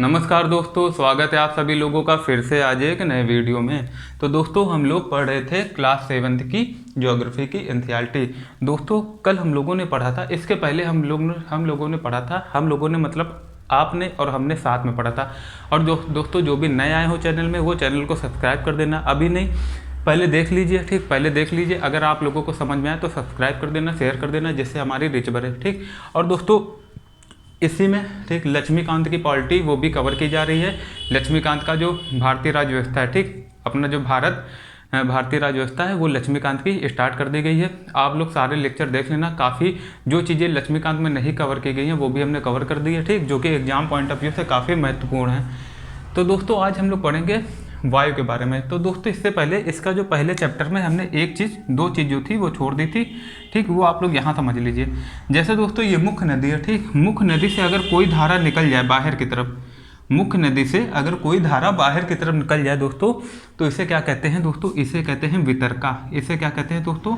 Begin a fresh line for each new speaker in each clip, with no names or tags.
नमस्कार दोस्तों, स्वागत है आप सभी लोगों का फिर से आज एक नए वीडियो में। तो दोस्तों हम लोग पढ़ रहे थे क्लास 7th की ज्योग्राफी की एनसीईआरटी। दोस्तों कल हम लोगों ने पढ़ा था, इसके पहले हम लोगों ने पढ़ा था, हम लोगों ने मतलब आपने और हमने साथ में पढ़ा था। और दोस्तों जो भी नए आए हो चैनल में वो चैनल को सब्सक्राइब कर देना, अभी नहीं पहले देख लीजिए, ठीक पहले देख लीजिए। अगर आप लोगों को समझ में आए तो सब्सक्राइब कर देना, शेयर कर देना, जिससे हमारी रिच बढ़े, ठीक। और दोस्तों इसी में ठीक लक्ष्मीकांत की पॉलिटी वो भी कवर की जा रही है। लक्ष्मीकांत का जो भारतीय राज्य व्यवस्था है, ठीक अपना जो भारतीय राज्य व्यवस्था है वो लक्ष्मीकांत की स्टार्ट कर दी गई है। आप लोग सारे लेक्चर देख लेना, काफ़ी जो चीज़ें लक्ष्मीकांत में नहीं कवर की गई हैं वो भी हमने कवर कर दी है, ठीक, जो कि एग्जाम पॉइंट ऑफ व्यू से काफ़ी महत्वपूर्ण है। तो दोस्तों आज हम लोग पढ़ेंगे वायु के बारे में। तो दोस्तों इससे पहले इसका जो पहले चैप्टर में हमने दो चीज़ जो थी वो छोड़ दी थी, ठीक, वो आप लोग यहाँ समझ लीजिए। जैसे दोस्तों ये मुख्य नदी है, ठीक, मुख्य नदी से अगर कोई धारा निकल जाए बाहर की तरफ, मुख्य नदी से अगर कोई धारा बाहर की तरफ निकल जाए दोस्तों, तो इसे क्या कहते हैं दोस्तों, इसे कहते हैं वितरका। इसे क्या कहते हैं दोस्तों,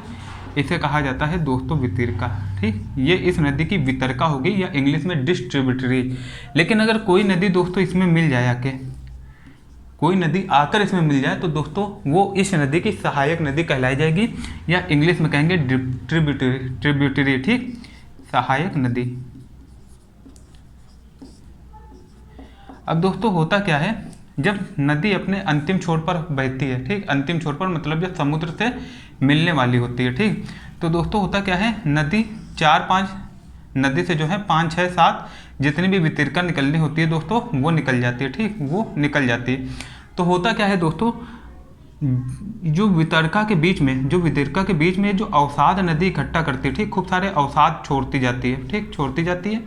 इसे कहा जाता है दोस्तों वितरका, ठीक। ये इस नदी की वितरका होगी या इंग्लिश में डिस्ट्रीब्यूटरी। लेकिन अगर कोई नदी दोस्तों इसमें मिल जाए आके, कोई नदी आकर इसमें मिल जाए तो दोस्तों वो इस नदी की सहायक नदी कहलाई जाएगी, या इंग्लिश में कहेंगे ट्रिब्यूटरी, ठीक, सहायक नदी। अब दोस्तों होता क्या है, जब नदी अपने अंतिम छोर पर बहती है, ठीक, अंतिम छोर पर मतलब जब समुद्र से मिलने वाली होती है, ठीक, तो दोस्तों होता क्या है, नदी 4-5 नदी से जो है 5, 6, 7 जितनी भी वितरका निकलनी होती है दोस्तों वो निकल जाती है, ठीक, वो निकल जाती है। तो होता क्या है दोस्तों, जो वितरका के बीच में जो अवसाद नदी इकट्ठा करती है, ठीक, खूब सारे अवसाद छोड़ती जाती है, ठीक, छोड़ती जाती है।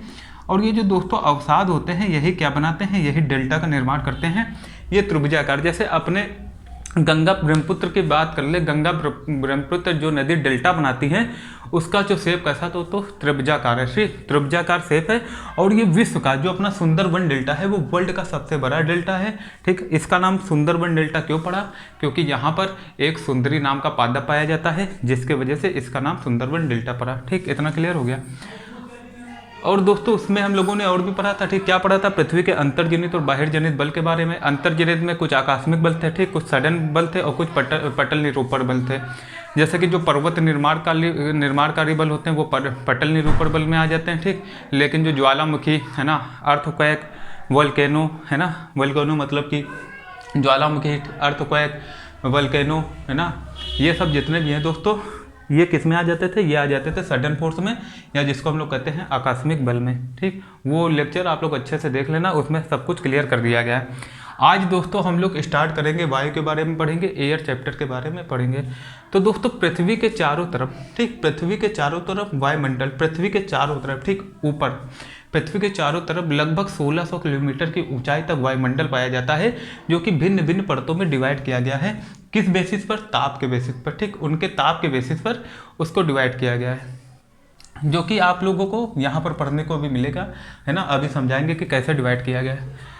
और ये जो दोस्तों अवसाद होते हैं यही क्या बनाते हैं, यही डेल्टा का निर्माण करते हैं। ये त्रिभुजाकार, जैसे अपने गंगा ब्रह्मपुत्र की बात कर ले, गंगा ब्रह्मपुत्र जो नदी डेल्टा बनाती है उसका जो शेप कैसा तो त्रिभुजाकार है, ठीक, त्रिभुजाकार शेप है। और ये विश्व का जो अपना सुंदरबन डेल्टा है वो वर्ल्ड का सबसे बड़ा डेल्टा है, ठीक। इसका नाम सुंदरबन डेल्टा क्यों पड़ा, क्योंकि यहाँ पर एक सुंदरी नाम का पादप पाया जाता है जिसके वजह से इसका नाम सुंदरबन डेल्टा पड़ा, ठीक। इतना क्लियर हो गया। और दोस्तों उसमें हम लोगों ने और भी पढ़ा था, ठीक, क्या पढ़ा था, पृथ्वी के अंतर्जनित और बाहिर्जनित बल के बारे में। अंतर्जनित में कुछ आकस्मिक बल थे, ठीक, कुछ सडन बल थे और कुछ पटल निरूपण बल थे। जैसे कि जो पर्वत निर्माणकारी बल होते हैं वो पटल निरूपण बल में आ जाते हैं, ठीक। लेकिन जो ज्वालामुखी है ना, अर्थक्वेक, वोल्केनो है ना, वोल्केनो मतलब कि ज्वालामुखी, अर्थक्वेक, वोल्केनो है ना, ये सब जितने भी हैं दोस्तों ये किस में आ जाते थे, ये आ जाते थे सडन फोर्स में, या जिसको हम लोग कहते हैं आकस्मिक बल में, ठीक। वो लेक्चर आप लोग अच्छे से देख लेना, उसमें सब कुछ क्लियर कर दिया गया है। आज दोस्तों हम लोग स्टार्ट करेंगे वायु के बारे में पढ़ेंगे, एयर चैप्टर के बारे में पढ़ेंगे। तो दोस्तों पृथ्वी के चारों तरफ, ठीक, पृथ्वी के चारों तरफ वायुमंडल, पृथ्वी के चारों तरफ, ठीक, ऊपर पृथ्वी के चारों तरफ लगभग 1600 किलोमीटर की ऊंचाई तक वायुमंडल पाया जाता है, जो कि भिन्न भिन्न परतों में डिवाइड किया गया है। किस बेसिस पर, ताप के बेसिस पर, ठीक, उनके ताप के बेसिस पर उसको डिवाइड किया गया है, जो कि आप लोगों को यहाँ पर पढ़ने को भी मिलेगा, है ना। अभी समझाएंगे कि कैसे डिवाइड किया गया है।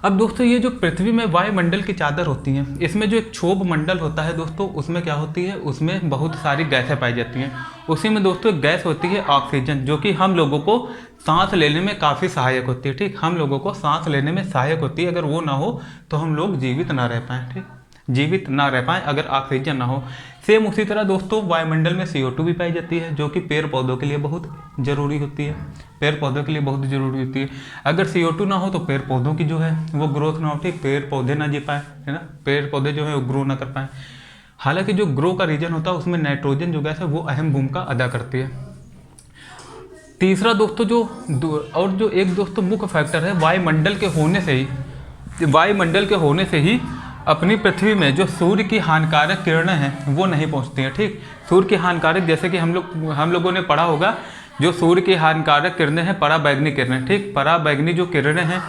अब दोस्तों ये जो पृथ्वी में वायुमंडल की चादर होती हैं, इसमें जो एक क्षोभ मंडल होता है दोस्तों, उसमें क्या होती है, उसमें बहुत सारी गैसें पाई जाती हैं। उसी में दोस्तों एक गैस होती है ऑक्सीजन, जो कि हम लोगों को सांस लेने में काफ़ी सहायक होती है, ठीक, हम लोगों को सांस लेने में सहायक होती है। अगर वो ना हो तो हम लोग जीवित ना रह पाएँ, ठीक, जीवित ना रह पाएँ अगर ऑक्सीजन ना हो। सेम उसी तरह दोस्तों वायुमंडल में CO2 भी पाई जाती है, जो कि पेड़ पौधों के लिए बहुत ज़रूरी होती है, पेड़ पौधों के लिए बहुत ज़रूरी होती है। अगर CO2 ना हो तो पेड़ पौधों की जो है वो ग्रोथ ना हो, ठीक, पेड़ पौधे ना जी पाए, है ना, पेड़ पौधे जो है वो ग्रो ना कर पाए। हालांकि जो ग्रो का रीजन होता है उसमें नाइट्रोजन जो गैस है वो अहम भूमिका अदा करती है। तीसरा दोस्तों जो एक दोस्तों मुख्य फैक्टर है, वायुमंडल के होने से ही अपनी पृथ्वी में जो सूर्य की हानिकारक किरणें हैं वो नहीं पहुंचती हैं, ठीक। सूर्य की हानिकारक, जैसे कि हम लोगों ने पढ़ा होगा, जो सूर्य की हानिकारक किरणें हैं पराबैंगनी किरणें, ठीक, पराबैंगनी जो किरणें हैं,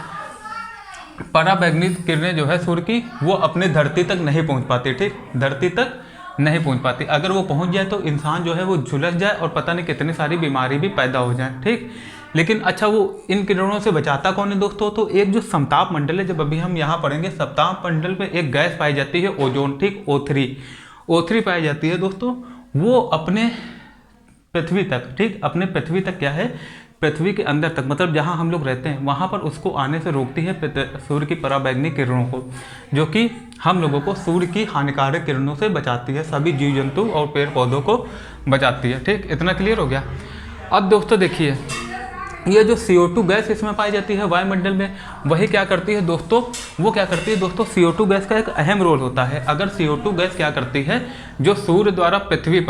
पराबैंगनी किरणें जो है सूर्य की, वो अपने धरती तक नहीं पहुंच पाती, ठीक, धरती तक नहीं पहुंच पाती। अगर वो पहुंच जाए तो इंसान जो है वो झुलस जाए और पता नहीं कितनी सारी बीमारी भी पैदा हो जाए, ठीक। लेकिन अच्छा वो इन किरणों से बचाता कौन है दोस्तों, तो एक जो समताप मंडल है, जब अभी हम यहाँ पढ़ेंगे, समताप मंडल पे एक गैस पाई जाती है ओजोन, ठीक, O3 पाई जाती है दोस्तों। वो अपने पृथ्वी तक, ठीक, अपने पृथ्वी तक क्या है, पृथ्वी के अंदर तक, मतलब जहाँ हम लोग रहते हैं वहाँ पर उसको आने से रोकती है सूर्य की पराबैंगनी किरणों को, जो कि हम लोगों को सूर्य की हानिकारक किरणों से बचाती है, सभी जीव जंतु और पेड़ पौधों को बचाती है। ठीक, इतना क्लियर हो गया। अब दोस्तों देखिए, ये जो CO2 गैस इसमें पाई जाती है वायुमंडल में, वही क्या करती है दोस्तों, वो क्या करती है दोस्तों, CO2 गैस का एक अहम रोल होता है। अगर CO2 गैस क्या करती है, जो सूर्य द्वारा पृथ्वी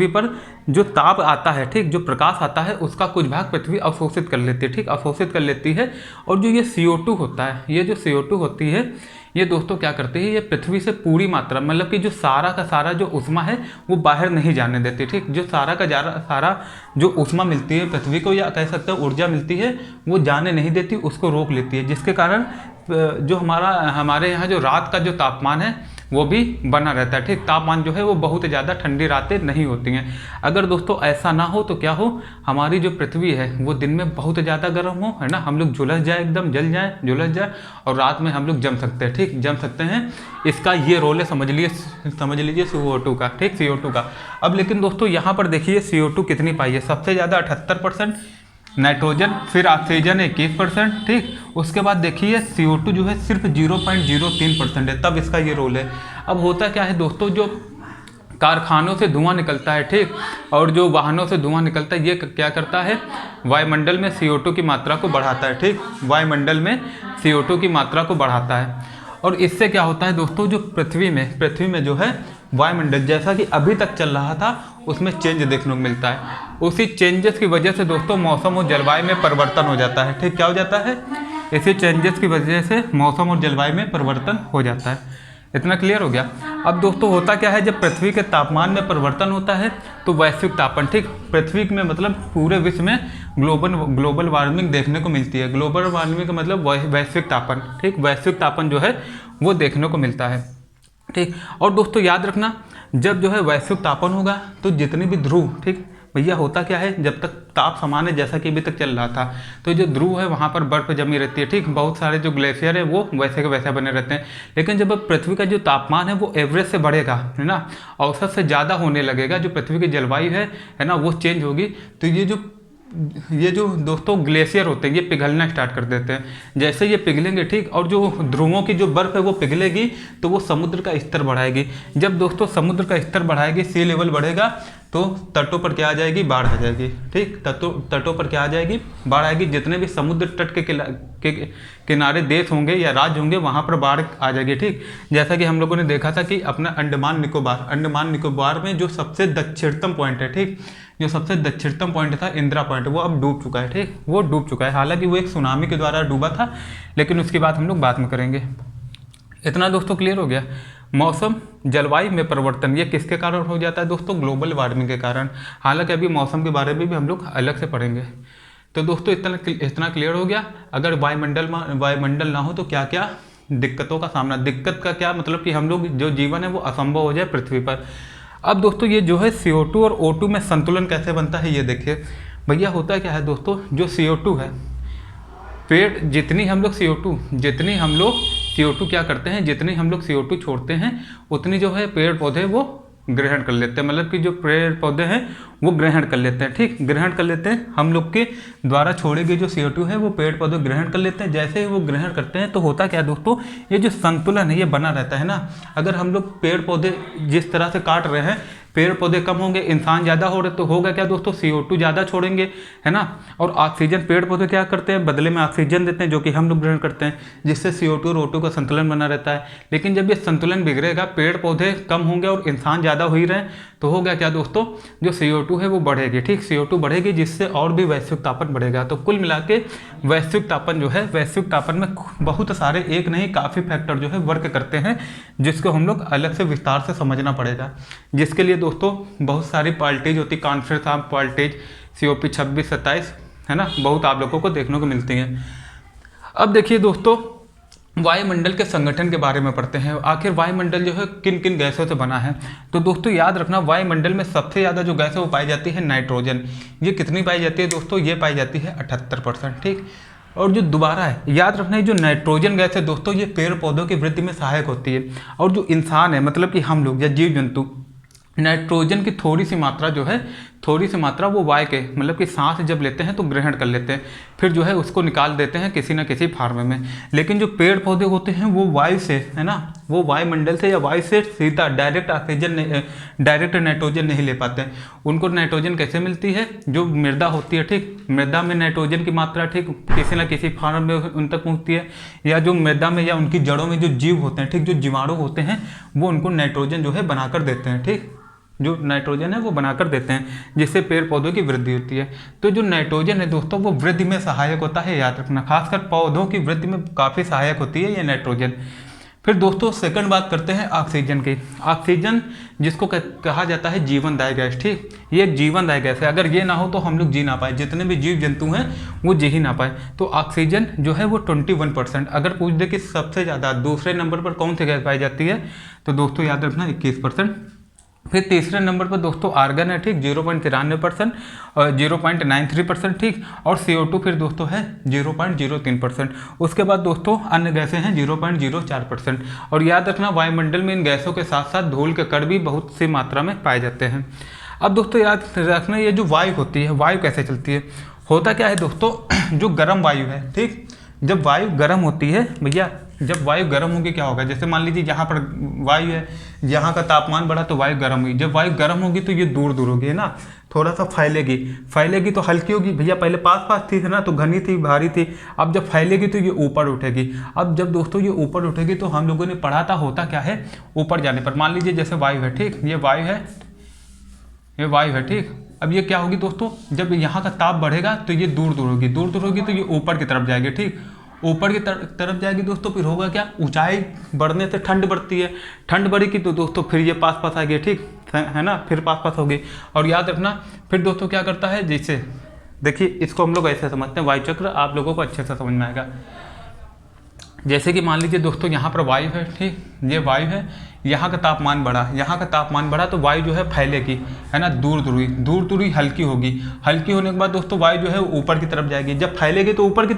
पर जो ताप आता है, ठीक, जो प्रकाश आता है, उसका कुछ भाग पृथ्वी अवशोषित कर लेती है। ठीक, अवशोषित कर लेती है। और जो ये CO2 होता है, ये जो CO2 होती है, ये दोस्तों क्या करती है, ये पृथ्वी से पूरी मात्रा, मतलब कि जो सारा का सारा जो ऊष्मा है वो बाहर नहीं जाने देती। ठीक, जो सारा जो ऊष्मा मिलती है पृथ्वी को, या कह सकते हैं ऊर्जा मिलती है, वो जाने नहीं देती, उसको रोक लेती है, जिसके कारण जो हमारे यहाँ जो रात का जो तापमान है वो भी बना रहता है। ठीक, तापमान जो है वो बहुत ज़्यादा ठंडी रातें नहीं होती हैं। अगर दोस्तों ऐसा ना हो तो क्या हो, हमारी जो पृथ्वी है वो दिन में बहुत ज़्यादा गर्म हो, है ना, हम लोग झुलस जाए, एकदम झुलस जाए, और रात में हम लोग जम सकते हैं। ठीक, जम सकते हैं। इसका ये रोल है, समझ लीजिए CO2 का। ठीक, CO2 का। अब लेकिन दोस्तों यहाँ पर देखिए CO2 कितनी पाई है, सबसे ज़्यादा 78%, नाइट्रोजन, फिर ऑक्सीजन 21%। ठीक, उसके बाद देखिए CO2 जो है सिर्फ 0.03% है, तब इसका ये रोल है। अब होता क्या है दोस्तों, जो कारखानों से धुआं निकलता है, ठीक, और जो वाहनों से धुआं निकलता है, ये क्या करता है, वायुमंडल में CO2 की मात्रा को बढ़ाता है। ठीक, वायुमंडल में CO2 की मात्रा को बढ़ाता है। और इससे क्या होता है दोस्तों, जो पृथ्वी में जो है वायुमंडल जैसा कि अभी तक चल रहा था उसमें चेंज देखने को मिलता है। उसी चेंजेस की वजह से दोस्तों मौसम और जलवायु में परिवर्तन हो जाता है। ठीक, क्या हो जाता है, इसी चेंजेस की वजह से मौसम और जलवायु में परिवर्तन हो जाता है। इतना क्लियर हो गया। अब दोस्तों होता क्या है, जब पृथ्वी के तापमान में परिवर्तन होता है तो वैश्विक तापन, ठीक, पृथ्वी में मतलब पूरे विश्व में ग्लोबल वार्मिंग देखने को मिलती है। ग्लोबल वार्मिंग का मतलब वैश्विक तापन। ठीक, वैश्विक तापन जो है वो देखने को मिलता है। ठीक, और दोस्तों याद रखना, जब जो है वैश्विक तापन होगा तो जितने भी ध्रुव, ठीक भैया, होता क्या है, जब तक ताप समान है जैसा कि अभी तक चल रहा था, तो जो ध्रुव है वहाँ पर बर्फ जमी रहती है। ठीक, बहुत सारे जो ग्लेशियर है वो वैसे के वैसे बने रहते हैं। लेकिन जब पृथ्वी का जो तापमान है वो एवरेज से बढ़ेगा, है ना, औसत से ज़्यादा होने लगेगा, जो पृथ्वी की जलवायु है ना, वो चेंज होगी, तो ये जो दोस्तों ग्लेशियर होते हैं ये पिघलना स्टार्ट कर देते हैं। जैसे ये पिघलेंगे, ठीक, और जो ध्रुवों की जो बर्फ़ है वो पिघलेगी तो वो समुद्र का स्तर बढ़ाएगी। जब दोस्तों समुद्र का स्तर बढ़ाएगी, सी लेवल बढ़ेगा, तो तटों पर क्या आ जाएगी, बाढ़ आ जाएगी। ठीक, तटों पर क्या आ जाएगी, बाढ़ आएगी। जितने भी समुद्र तट के किनारे देश होंगे या राज्य होंगे वहाँ पर बाढ़ आ जाएगी। ठीक, जैसा कि हम लोगों ने देखा था कि अपना अंडमान निकोबार में जो सबसे दक्षिणतम पॉइंट है, ठीक, जो सबसे दक्षिणतम पॉइंट था इंदिरा पॉइंट, वो अब डूब चुका है। ठीक, वो डूब चुका है। हालांकि वो एक सुनामी के द्वारा डूबा था, लेकिन उसकी बात हम लोग बाद में करेंगे। इतना दोस्तों क्लियर हो गया। मौसम जलवायु में परिवर्तन ये किसके कारण हो जाता है दोस्तों, ग्लोबल वार्मिंग के कारण। हालांकि अभी मौसम के बारे में भी हम लोग अलग से पढ़ेंगे। तो दोस्तों इतना क्लियर हो गया। अगर वायुमंडल ना हो तो क्या क्या दिक्कतों का सामना, दिक्कत का क्या मतलब कि हम लोग जो जीवन है वो असंभव हो जाए पृथ्वी पर। अब दोस्तों ये जो है CO2 और O2 में संतुलन कैसे बनता है ये देखिए भैया। होता क्या है दोस्तों, जो CO2 है, पेड़ जितनी हम लोग CO2 क्या करते हैं, जितनी हम लोग CO2 छोड़ते हैं उतनी जो है पेड़ पौधे वो ग्रहण कर लेते हैं। मतलब कि जो पेड़ पौधे हैं वो ग्रहण कर लेते हैं। ठीक, ग्रहण कर लेते हैं। हम लोग के द्वारा छोड़े गए जो CO2 है वो पेड़ पौधे ग्रहण कर लेते हैं। जैसे ही वो ग्रहण करते हैं तो होता क्या है दोस्तों, ये जो संतुलन है ये बना रहता है ना। अगर हम लोग पेड़ पौधे जिस तरह से काट रहे हैं, पेड़ पौधे कम होंगे, इंसान ज़्यादा हो रहे, तो होगा क्या दोस्तों, CO2 ज़्यादा छोड़ेंगे, है ना। और ऑक्सीजन पेड़ पौधे क्या करते हैं, बदले में ऑक्सीजन देते हैं, जो कि हम लोग ग्रहण करते हैं, जिससे CO2 और O2 का संतुलन बना रहता है। लेकिन जब ये संतुलन बिगड़ेगा, पेड़ पौधे कम होंगे और इंसान ज़्यादा हो ही रहे, तो हो गया क्या दोस्तों, जो CO2 है वो बढ़ेगी। ठीक, CO2 बढ़ेगी, जिससे और भी वैश्विक तापन बढ़ेगा। तो कुल मिला के वैश्विक तापन जो है, वैश्विक तापन में बहुत सारे, एक नहीं काफ़ी फैक्टर जो है वर्क करते हैं, जिसको हम लोग अलग से विस्तार से समझना पड़ेगा। जिसके लिए दोस्तों बहुत सारी पार्टीज होती, कॉन्फ्रेंस ऑफ पार्टीज, COP 26-27, है ना, बहुत आप लोगों को देखने को मिलती हैं। अब देखिए दोस्तों, वायुमंडल के संगठन के बारे में पढ़ते हैं। आखिर वायुमंडल जो है किन किन गैसों से बना है। तो दोस्तों याद रखना, वायुमंडल में सबसे ज़्यादा जो गैस है वो पाई जाती है नाइट्रोजन। ये कितनी पाई जाती है दोस्तों, ये पाई जाती है 78%। ठीक, और जो दोबारा है, याद रखना है, जो नाइट्रोजन गैस है दोस्तों, ये पेड़ पौधों की वृद्धि में सहायक होती है। और जो इंसान है, मतलब कि हम लोग या जीव जंतु, नाइट्रोजन की थोड़ी सी मात्रा जो है, थोड़ी सी मात्रा वो वायु के मतलब कि सांस जब लेते हैं तो ग्रहण कर लेते हैं, फिर जो है उसको निकाल देते हैं किसी न किसी फॉर्म में। लेकिन जो पेड़ पौधे होते हैं वो वायु से, है ना, वो वायुमंडल से या वायु से सीधा डायरेक्ट ऑक्सीजन डायरेक्ट नाइट्रोजन नहीं ले पाते हैं। उनको नाइट्रोजन कैसे मिलती है, जो मृदा होती है, ठीक, मृदा में नाइट्रोजन की मात्रा, ठीक, किसी न किसी फॉर्म में उन तक पहुँचती है, या जो मृदा में या उनकी जड़ों में जो जीव होते हैं, ठीक, जो जीवाणु होते हैं वो उनको नाइट्रोजन जो है बनाकर देते हैं, ठीक, जो नाइट्रोजन है वो बनाकर देते हैं, जिससे पेड़ पौधों की वृद्धि होती है। तो जो नाइट्रोजन है दोस्तों वो वृद्धि में सहायक होता है, याद रखना, खासकर पौधों की वृद्धि में काफ़ी सहायक होती है ये नाइट्रोजन। फिर दोस्तों सेकंड बात करते हैं ऑक्सीजन की। ऑक्सीजन जिसको कहा जाता है जीवनदायी गैस, ठीक, ये एक जीवनदायी गैस है। अगर ये ना हो तो हम लोग जी ना पाए, जितने भी जीव जंतु हैं वो जी ही ना पाए। तो ऑक्सीजन जो है वो 21%। अगर पूछ दे कि सबसे ज़्यादा दूसरे नंबर पर कौन सी गैस पाई जाती है, तो दोस्तों याद रखना 21%। फिर तीसरे नंबर पर दोस्तों आर्गन है, ठीक, 0.93% और 0.93%, ठीक, और CO2 फिर दोस्तों है 0.03%। उसके बाद दोस्तों अन्य गैसें हैं 0.04%। और याद रखना वायुमंडल में इन गैसों के साथ साथ धूल के कण भी बहुत सी मात्रा में पाए जाते हैं। अब दोस्तों याद रखना ये जो वायु होती है, वायु कैसे चलती है, होता क्या है दोस्तों, जो गर्म वायु है, ठीक, जब वायु गर्म होती है भैया, जब वायु गर्म होगी क्या होगा, जैसे मान लीजिए यहाँ पर वायु है, यहाँ का तापमान बढ़ा तो वायु गर्म हुई। जब वायु गर्म होगी तो ये दूर दूर होगी, है ना, थोड़ा सा फैलेगी तो हल्की होगी भैया, पहले पास थी, है ना, तो घनी थी, भारी थी। अब जब फैलेगी तो ये ऊपर उठेगी। अब जब दोस्तों ये ऊपर उठेगी तो हम लोगों ने पढ़ा था होता क्या है, ऊपर जाने पर मान लीजिए जैसे वायु है, ठीक, ये वायु है, ठीक। अब ये क्या होगी दोस्तों, जब यहाँ का ताप बढ़ेगा तो ये दूर दूर होगी तो ये ऊपर की तरफ जाएगी, ठीक, ऊपर की तरफ जाएगी दोस्तों। फिर होगा क्या, ऊंचाई बढ़ने से ठंड बढ़ती है, ठंड बढ़ेगी तो दोस्तों फिर ये पास आएगी, ठीक है ना, फिर पास होगी। और याद रखना फिर दोस्तों क्या करता है, जैसे देखिए इसको हम लोग ऐसे समझते हैं, वायु चक्र आप लोगों को अच्छे से समझ में आएगा। जैसे कि मान लीजिए दोस्तों यहाँ पर वायु है, ठीक, ये वायु है, यहाँ का तापमान बढ़ा तो वायु जो है फैलेगी, है ना, दूर दूर हुई हल्की होगी होने के बाद दोस्तों वायु जो है ऊपर की तरफ जाएगी। जब फैलेगी तो ऊपर की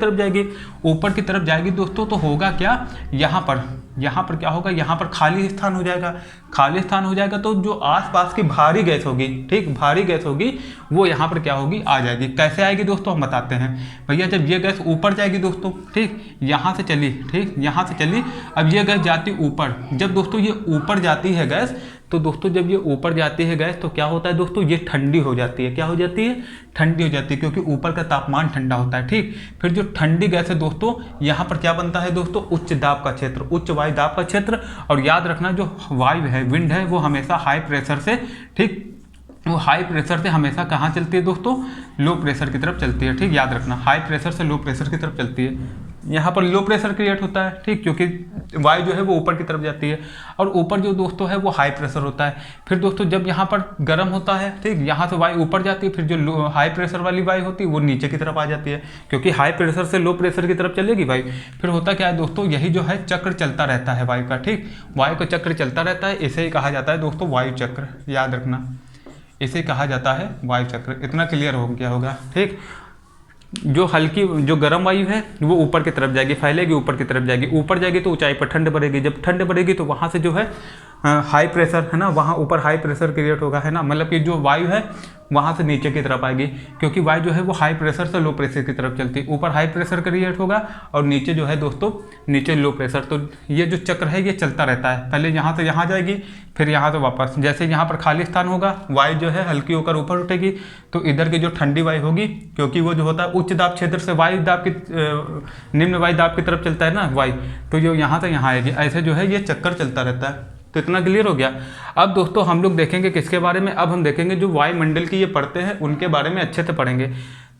तरफ जाएगी दोस्तों, तो होगा क्या, यहाँ पर क्या होगा, यहाँ पर खाली स्थान हो जाएगा तो जो आसपास की भारी गैस होगी, ठीक, भारी गैस होगी वो यहाँ पर क्या होगी, आ जाएगी। कैसे आएगी दोस्तों हम बताते हैं भैया। जब ये गैस ऊपर जाएगी दोस्तों, ठीक, यहाँ से चली, अब ये गैस जाती ऊपर। जब दोस्तों ये ऊपर जाती है गैस, तो दोस्तों जब ये ऊपर जाती है गैस तो क्या होता है दोस्तों, ये ठंडी हो जाती है। क्या हो जाती है, ठंडी हो जाती है, क्योंकि ऊपर का तापमान ठंडा होता है, ठीक। फिर जो ठंडी गैस है दोस्तों, यहाँ पर क्या बनता है दोस्तों, उच्च दाब का क्षेत्र, उच्च वायु दाब का क्षेत्र। और याद रखना जो वायु है, विंड है, वो हमेशा हाई प्रेशर से, ठीक, वो हाई प्रेशर से हमेशा कहाँ चलती है दोस्तों, लो प्रेशर की तरफ चलती है, ठीक, याद रखना हाई प्रेशर से लो प्रेशर की तरफ चलती है। यहाँ पर लो प्रेशर क्रिएट होता है, ठीक, क्योंकि वायु जो है वो ऊपर की तरफ जाती है, और ऊपर जो दोस्तों है वो हाई प्रेशर होता है। फिर दोस्तों जब यहाँ पर गर्म होता है, ठीक, यहाँ से वायु ऊपर जाती है, फिर जो हाई प्रेशर वाली वायु होती है वो नीचे की तरफ आ जाती है, क्योंकि हाई प्रेशर से लो प्रेशर की तरफ चलेगी वायु। फिर होता क्या है दोस्तों, यही जो है चक्र चलता रहता है वायु का, ठीक, वायु का चक्र चलता रहता है। इसे ही कहा जाता है दोस्तों वायु चक्र, याद रखना, इसे कहा जाता है वायु चक्र। इतना क्लियर हो गया होगा, ठीक। जो गर्म वायु है वो ऊपर की तरफ जाएगी, फैलेगी, ऊपर की तरफ जाएगी, ऊपर जाएगी तो ऊंचाई पर ठंड बढ़ेगी। जब ठंड बढ़ेगी तो वहाँ से जो है हाई प्रेशर, है ना, वहाँ ऊपर हाई प्रेशर क्रिएट होगा, है ना, मतलब कि जो वायु है वहाँ से नीचे की तरफ आएगी, क्योंकि वायु जो है वो हाई प्रेशर से लो प्रेशर की तरफ चलती है। ऊपर हाई प्रेशर क्रिएट होगा और नीचे जो है दोस्तों, नीचे लो प्रेशर। तो ये जो चक्र है ये चलता रहता है, पहले यहाँ से यहाँ जाएगी, फिर यहाँ से वापस। जैसे यहाँ पर खाली स्थान होगा, वायु जो है हल्की होकर ऊपर उठेगी, तो इधर की जो ठंडी वायु होगी, क्योंकि वो जो होता है उच्च दाब क्षेत्र से वायु दाब की निम्न वायु दाब की तरफ चलता है ना वायु, तो जो यहाँ से यहाँ आएगी। ऐसे जो है ये चक्कर चलता रहता है। तो इतना क्लियर हो गया। अब दोस्तों हम लोग देखेंगे किसके बारे में, अब हम देखेंगे जो वायुमंडल की ये परतें हैं उनके बारे में अच्छे से पढ़ेंगे।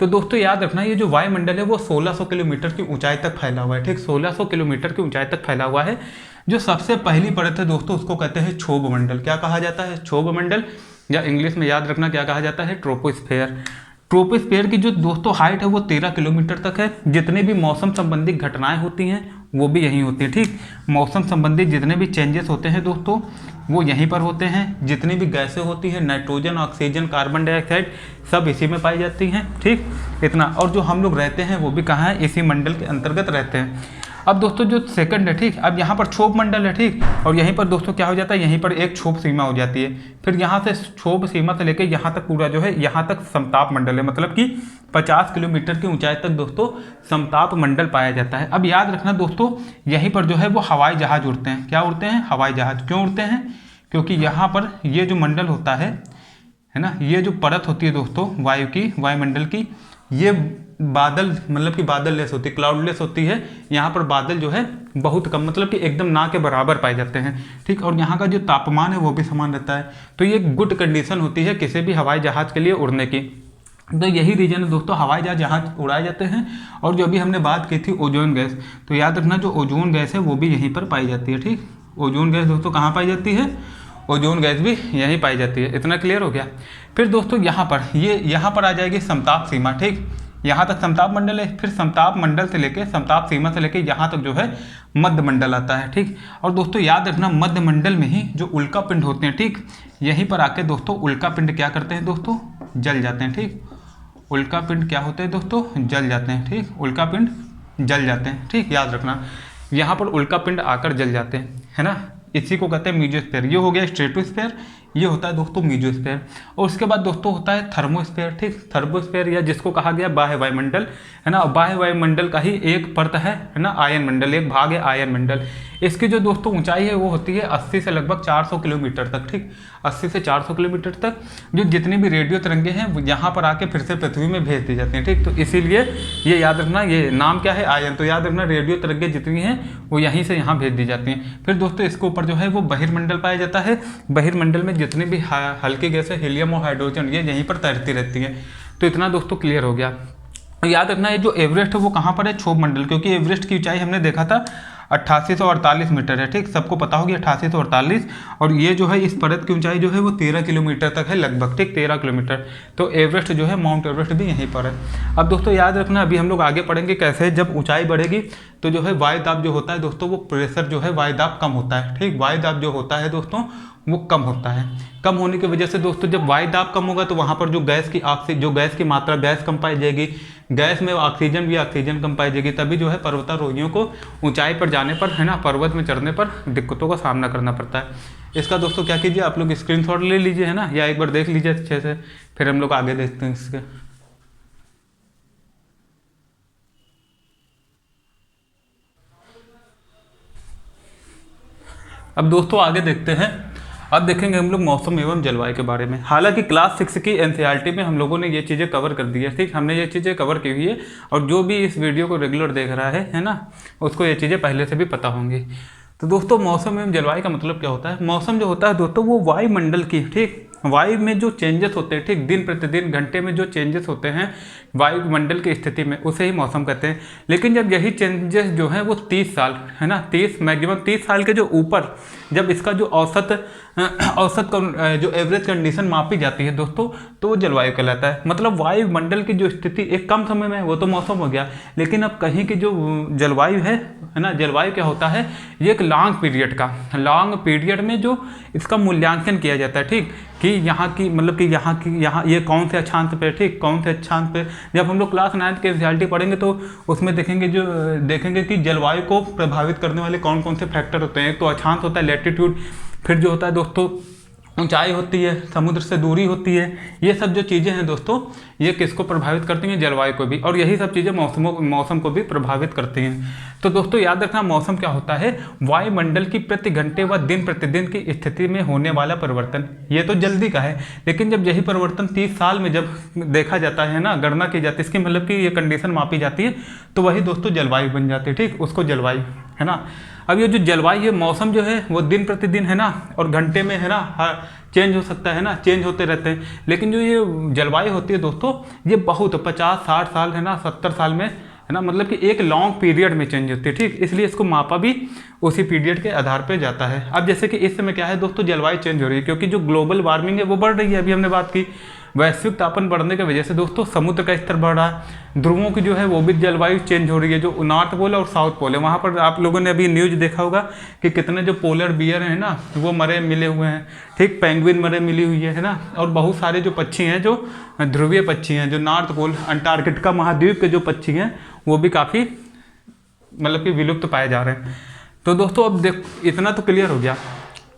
तो दोस्तों याद रखना ये जो वायुमंडल है वो 1600 किलोमीटर की ऊंचाई तक फैला हुआ है, ठीक, 1600 किलोमीटर की ऊंचाई तक फैला हुआ है। जो सबसे पहली परत है दोस्तों उसको कहते हैं क्षोभ मंडल। क्या कहा जाता है, क्षोभ मंडल, या इंग्लिश में याद रखना क्या कहा जाता है, ट्रोपोस्फेयर। ट्रोपोस्फेयर की जो दोस्तों हाइट है वो 13 किलोमीटर तक है। जितने भी मौसम संबंधी घटनाएं होती हैं वो भी यहीं होती हैं, ठीक, मौसम संबंधी जितने भी चेंजेस होते हैं दोस्तों वो यहीं पर होते हैं। जितनी भी गैसें होती हैं, नाइट्रोजन, ऑक्सीजन, कार्बन डाइऑक्साइड, सब इसी में पाई जाती हैं, ठीक, इतना। और जो हम लोग रहते हैं वो भी कहाँ है, इसी मंडल के अंतर्गत रहते हैं। अब दोस्तों जो सेकंड है, ठीक, अब यहाँ पर क्षोभ मंडल है, ठीक, और यहीं पर दोस्तों क्या हो जाता है, यहीं पर एक क्षोभ सीमा हो जाती है। फिर यहाँ से क्षोभ सीमा से लेकर यहाँ तक पूरा जो है, यहाँ तक समताप मंडल है, मतलब कि 50 किलोमीटर की ऊंचाई तक दोस्तों समताप मंडल पाया जाता है। अब याद रखना दोस्तों, यहीं पर जो है वो हवाई जहाज उड़ते हैं। क्या उड़ते हैं? हवाई जहाज। क्यों उड़ते हैं? क्योंकि यहाँ पर ये जो मंडल होता है ना, ये जो परत होती है दोस्तों वायु की, वायुमंडल की, ये बादल मतलब कि बादल लेस होती है, क्लाउडलेस होती है। यहाँ पर बादल जो है बहुत कम, मतलब कि एकदम ना के बराबर पाए जाते हैं, ठीक, और यहाँ का जो तापमान है वो भी समान रहता है। तो ये गुड कंडीशन होती है किसी भी हवाई जहाज के लिए उड़ने की। तो यही रीजन है दोस्तों, हवाई जहाज उड़ाए जाते हैं। और जो अभी हमने बात की थी ओजोन गैस, तो याद रखना जो ओजोन गैस है वो भी यहीं पर पाई जाती है, ठीक। ओजोन गैस दोस्तों कहाँ पाई जाती है? ओजोन गैस भी यहीं पाई जाती है। इतना क्लियर हो गया। फिर दोस्तों यहाँ पर यहाँ पर आ जाएगी समताप सीमा, ठीक, यहाँ तक समताप मंडल है। फिर समताप मंडल से लेके, समताप सीमा से लेके यहाँ तक जो है मध्य मंडल आता है, ठीक। और दोस्तों याद रखना मध्य मंडल में ही जो उल्का पिंड होते हैं, ठीक, यहीं पर आके दोस्तों उल्का पिंड क्या करते हैं दोस्तों? जल जाते हैं, ठीक। उल्का पिंड क्या होते हैं दोस्तों? जल जाते हैं, ठीक। उल्का पिंड जल जाते हैं, ठीक, याद रखना यहाँ पर उल्का पिंड आकर जल जाते हैं, है ना। इसी को कहते हैं मीजोस्फीयर। ये हो गया स्ट्रेटोस्फीयर, ये होता है दोस्तों मीजोस्फीयर। और उसके बाद दोस्तों होता है थर्मोस्फीयर, ठीक। थर्मोस्फीयर या जिसको कहा गया बाह्य वायुमंडल, है ना। बाह्य वायुमंडल का ही एक परत है ना, आयन मंडल, एक भाग है आयन मंडल। इसकी जो दोस्तों ऊंचाई है वो होती है 80 से लगभग 400 किलोमीटर तक, ठीक, 80 से 400 किलोमीटर तक। जो जितनी भी रेडियो तरंगे हैं वो यहाँ पर आके फिर से पृथ्वी में भेज दी जाती हैं, ठीक। तो इसीलिए ये याद रखना, ये नाम क्या है? आयन। तो याद रखना रेडियो तरंगे जितनी हैं वो यहीं से यहाँ भेज दी जाती हैं। फिर दोस्तों इसके ऊपर जो है वो बहिर्मंडल पाया जाता है। बहिर्मंडल में जितनी भी हल्की गैस है, हीलियम और हाइड्रोजन, ये यहीं पर तैरती रहती हैं। तो इतना दोस्तों क्लियर हो गया। याद रखना ये जो एवरेस्ट है वो कहाँ पर है? क्षोभ मंडल, क्योंकि एवरेस्ट की ऊंचाई हमने देखा था 8848 मीटर है, ठीक, सबको पता होगी 8848। और ये जो है इस परत की ऊंचाई जो है वो 13 किलोमीटर तक है लगभग, ठीक, 13 किलोमीटर। तो एवरेस्ट जो है, माउंट एवरेस्ट भी यहीं पर है। अब दोस्तों याद रखना, अभी हम लोग आगे पढ़ेंगे कैसे जब ऊंचाई बढ़ेगी तो जो है वायुदाब जो होता है दोस्तों, वो प्रेशर जो है वायुदाब कम होता है, ठीक। वायुदाब जो होता है दोस्तों वो कम होता है। कम होने की वजह से दोस्तों जब वायुदाब कम होगा तो वहाँ पर जो गैस की मात्रा, गैस कम पाई जाएगी। गैस में ऑक्सीजन कम पाई जाएगी। तभी जो है पर्वतारोहियों को ऊंचाई पर जाने पर, है ना, पर्वत में चढ़ने पर दिक्कतों का सामना करना पड़ता है। इसका दोस्तों क्या कीजिए, आप लोग स्क्रीनशॉट ले लीजिए, है ना, या एक बार देख लीजिए अच्छे से, फिर हम लोग आगे देखते हैं इसके। अब दोस्तों आगे देखते हैं। अब देखेंगे हम लोग मौसम एवं जलवायु के बारे में। हालांकि क्लास 6 की एनसीईआरटी में हम लोगों ने ये चीज़ें कवर कर दी है, ठीक, हमने ये चीज़ें कवर की हुई है। और जो भी इस वीडियो को रेगुलर देख रहा है ना, उसको ये चीज़ें पहले से भी पता होंगी। तो दोस्तों मौसम एवं जलवायु का मतलब क्या होता है? मौसम जो होता है दोस्तों वो वायुमंडल की, ठीक, वायु में जो चेंजेस होते हैं, ठीक, दिन प्रतिदिन घंटे में जो चेंजेस होते हैं वायुमंडल की स्थिति में, उसे ही मौसम कहते हैं। लेकिन जब यही चेंजेस जो हैं वो 30 साल, है ना, 30 मैक्सिमम 30 साल के जो ऊपर जब इसका जो औसत जो एवरेज कंडीशन मापी जाती है दोस्तों, तो वो जलवायु कहलाता है। मतलब वायुमंडल की जो स्थिति एक कम समय में, वो तो मौसम हो गया। लेकिन अब कहीं की जो जलवायु है ना, जलवायु क्या होता है? ये एक लॉन्ग पीरियड में जो इसका मूल्यांकन किया जाता है, ठीक, कि यहाँ की मतलब कि यहाँ ये कौन से अक्षांश पे, ठीक, कौन से अक्षांश पे। जब हम लोग क्लास 9 के एनसीईआरटी पढ़ेंगे तो उसमें देखेंगे कि जलवायु को प्रभावित करने वाले कौन कौन से फैक्टर होते हैं। एक तो अक्षांश होता है, लैटिट्यूड, फिर जो होता है दोस्तों ऊंचाई होती है, समुद्र से दूरी होती है। ये सब जो चीज़ें हैं दोस्तों, ये किसको प्रभावित करती हैं? जलवायु को भी। और यही सब चीज़ें मौसम को भी प्रभावित करती हैं। तो दोस्तों याद रखना मौसम क्या होता है? वायुमंडल की प्रति घंटे व दिन प्रतिदिन की स्थिति में होने वाला परिवर्तन। ये तो जल्दी का है, लेकिन जब यही परिवर्तन 30 साल में जब देखा जाता है ना, गणना की जाती है, इसकी मतलब कि ये कंडीशन मापी जाती है, तो वही दोस्तों जलवायु बन जाती है, ठीक, उसको जलवायु, है ना। अब ये जो जलवायु है, मौसम जो है वो दिन प्रतिदिन, है ना, और घंटे में, है ना, चेंज हो सकता है ना, चेंज होते रहते हैं। लेकिन जो ये जलवायु होती है दोस्तों, ये बहुत 50-60 साल, है ना, 70 साल में, है ना, मतलब कि एक लॉन्ग पीरियड में चेंज होती है, ठीक। इसलिए इसको मापा भी उसी पीरियड के आधार पे जाता है। अब जैसे कि इस समय क्या है दोस्तों, जलवायु चेंज हो रही है, क्योंकि जो ग्लोबल वार्मिंग है वो बढ़ रही है। अभी हमने बात की वैश्विक तापमान बढ़ने की वजह से दोस्तों समुद्र का स्तर बढ़ रहा है। ध्रुवों की जो है वो भी जलवायु चेंज हो रही है। जो नॉर्थ पोल और साउथ पोल है, वहाँ पर आप लोगों ने अभी न्यूज देखा होगा कि कितने जो पोलर बियर हैं ना, वो मरे मिले हुए हैं, ठीक, पेंगुइन मरे मिली हुई है ना। और बहुत सारे जो पक्षी हैं, जो ध्रुवीय पक्षी हैं, जो नॉर्थ पोल अंटार्कटिका महाद्वीप के जो पक्षी हैं, वो भी काफ़ी मतलब कि विलुप्त पाए जा रहे हैं। तो दोस्तों अब देख इतना तो क्लियर हो गया।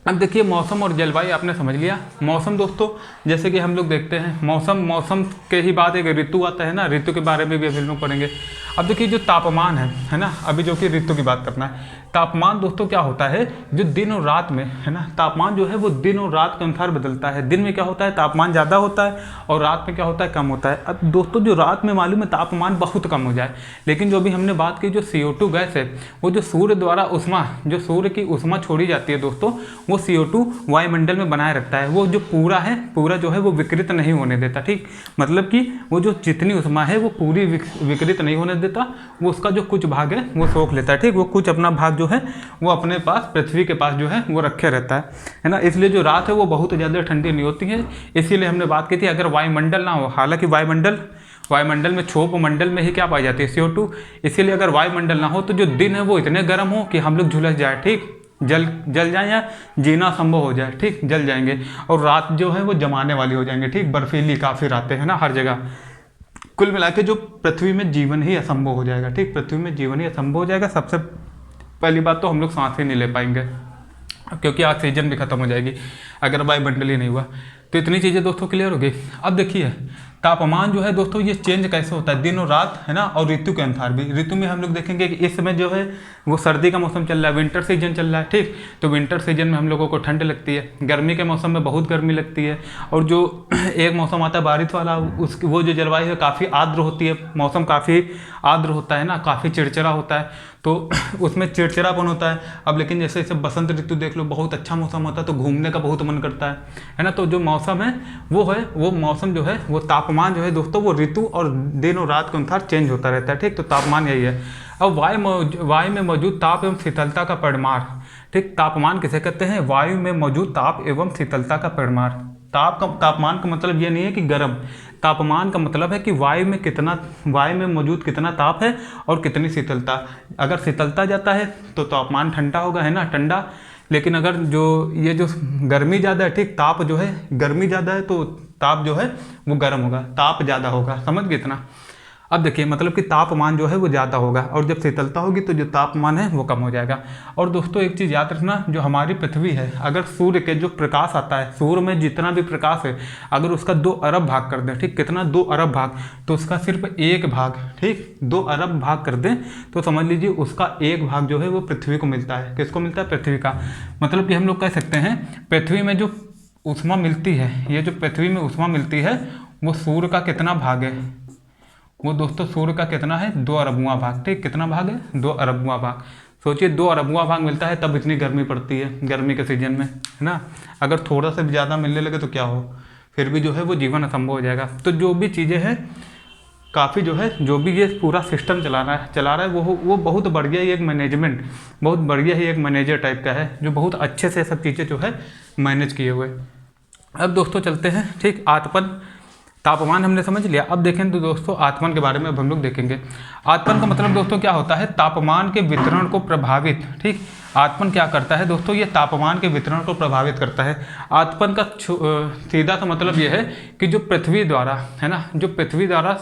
अब देखिए मौसम और जलवायु आपने समझ लिया। मौसम दोस्तों जैसे कि हम लोग देखते हैं मौसम के ही बाद एक ऋतु आता है ना, ऋतु के बारे में भी अभी हम लोग पढ़ेंगे। अब देखिए जो तापमान है ना, अभी जो कि ऋतु की बात करना है। तापमान दोस्तों क्या होता है, जो दिन और रात में है ना, तापमान जो है वो दिन और रात के अनुसार बदलता है। दिन में क्या होता है, तापमान ज़्यादा होता है, और रात में क्या होता है, कम होता है। अब दोस्तों जो रात में मालूम है तापमान बहुत कम हो जाए, लेकिन जो भी हमने बात की जो CO2 गैस है, वो जो सूर्य द्वारा उष्मा, जो सूर्य की उष्मा छोड़ी जाती है दोस्तों, वो CO2 वायुमंडल में बनाए रखता है। वो जो पूरा जो है वो विकृत नहीं होने देता। ठीक, मतलब कि वो जो जितनी उष्मा है वो पूरी विकृत नहीं होने देता, वो उसका जो कुछ भाग है वो सोख लेता है। ठीक, वो कुछ अपना भाग जो है वो अपने पास पृथ्वी के पास जो है वो रखे रहता है ना। इसलिए जो रात है वो बहुत ज़्यादा ठंडी नहीं होती है। इसीलिए हमने बात की थी अगर वायुमंडल ना हो, हालांकि वायुमंडल में क्षोभ मंडल में ही क्या पाई जाती है, CO2। इसीलिए अगर वायुमंडल ना हो तो जो दिन है वो इतने गर्म हो कि हम लोग झुलस जाए, ठीक, जल जाए या जीना संभव हो जाए, ठीक, जल जाएंगे। और रात जो है वो जमाने वाली हो जाएंगे, ठीक, बर्फीली काफ़ी रातें है ना हर जगह। कुल मिला के जो पृथ्वी में जीवन ही असंभव हो जाएगा। ठीक, पृथ्वी में जीवन ही असंभव हो जाएगा। सबसे पहली बात तो हम लोग सांस ही नहीं ले पाएंगे, क्योंकि ऑक्सीजन भी खत्म हो जाएगी अगर वायुमंडल ही नहीं हुआ। तो इतनी चीज़ें दोस्तों क्लियर हो गई। अब देखिए तापमान जो है दोस्तों ये चेंज कैसे होता है, दिन और रात है ना, और ऋतु के अनुसार भी। ऋतु में हम लोग देखेंगे कि इस समय जो है वो सर्दी का मौसम चल रहा है, विंटर सीजन चल रहा है। ठीक, तो विंटर सीजन में हम लोगों को ठंड लगती है, गर्मी के मौसम में बहुत गर्मी लगती है। और जो एक मौसम आता है बारिश वाला, उसकी वो जो जलवायु है काफ़ी आर्द्र होती है, मौसम काफ़ी आर्द्र होता है ना, काफ़ी चिड़चिड़ा होता है, तो उसमें चिड़चिड़ापन होता है। अब लेकिन जैसे जैसे बसंत ऋतु देख लो, बहुत अच्छा मौसम होता है, तो घूमने का बहुत मन करता है ना। तो जो मौसम है वो मौसम जो है वो तापमान जो है दोस्तों वो ऋतु और दिन और रात के अनुसार चेंज होता रहता है। ठीक, तो तापमान यही है। अब वायु में मौजूद ताप एवं शीतलता का परिमाण। ठीक, तापमान किसे कहते हैं, वायु में मौजूद ताप एवं शीतलता का परिमाण। तापमान का मतलब ये नहीं है कि गर्म, तापमान का मतलब है कि वायु में मौजूद कितना ताप है और कितनी शीतलता। अगर शीतलता जाता है तो तापमान ठंडा होगा, है ना, ठंडा। लेकिन अगर जो गर्मी ज़्यादा है, ठीक, ताप जो है गर्मी ज़्यादा है तो ताप जो है वो गर्म होगा, ताप ज़्यादा होगा। समझ गए इतना। अब देखिए मतलब कि तापमान जो है वो ज़्यादा होगा, और जब शीतलता होगी तो जो तापमान है वो कम हो जाएगा। और दोस्तों एक चीज़ याद रखना, जो हमारी पृथ्वी है, अगर सूर्य के जो प्रकाश आता है, सूर्य में जितना भी प्रकाश है, अगर उसका 2 अरब भाग कर दें, ठीक, कितना, 2 अरब भाग, तो उसका सिर्फ 1 भाग, ठीक, 2 अरब भाग कर दें तो समझ लीजिए उसका 1 भाग जो है वो पृथ्वी को मिलता है। किसको मिलता है, पृथ्वी का। मतलब कि हम लोग कह सकते हैं पृथ्वी में जो ऊष्मा मिलती है, ये जो पृथ्वी में ऊष्मा मिलती है वो सूर्य का कितना भाग है, वो दोस्तों सूर्य का कितना है, 2 अरबवां भाग। ठीक, कितना भाग है, 2 अरबवां भाग। सोचिए 2 अरबवां भाग मिलता है तब इतनी गर्मी पड़ती है गर्मी के सीजन में, है ना। अगर थोड़ा सा भी ज़्यादा मिलने लगे तो क्या हो, फिर भी जो है वो जीवन असंभव हो जाएगा। तो जो भी चीज़ें हैं काफ़ी जो भी ये पूरा सिस्टम चला रहा है वो बहुत बढ़िया ही एक मैनेजमेंट, बहुत बढ़िया ही एक मैनेजर टाइप का है, जो बहुत अच्छे से सब चीज़ें जो है मैनेज किए हुए। अब दोस्तों चलते हैं, ठीक, तापमान हमने समझ लिया। अब देखें तो दोस्तों आत्मन के बारे में अब हम लोग देखेंगे। आत्मन का मतलब दोस्तों क्या होता है, तापमान के वितरण को प्रभावित। ठीक, आत्मन क्या करता है दोस्तों, ये तापमान के वितरण को प्रभावित करता है। आत्मन का सीधा सा मतलब ये है कि जो पृथ्वी द्वारा, है ना, जो पृथ्वी द्वारा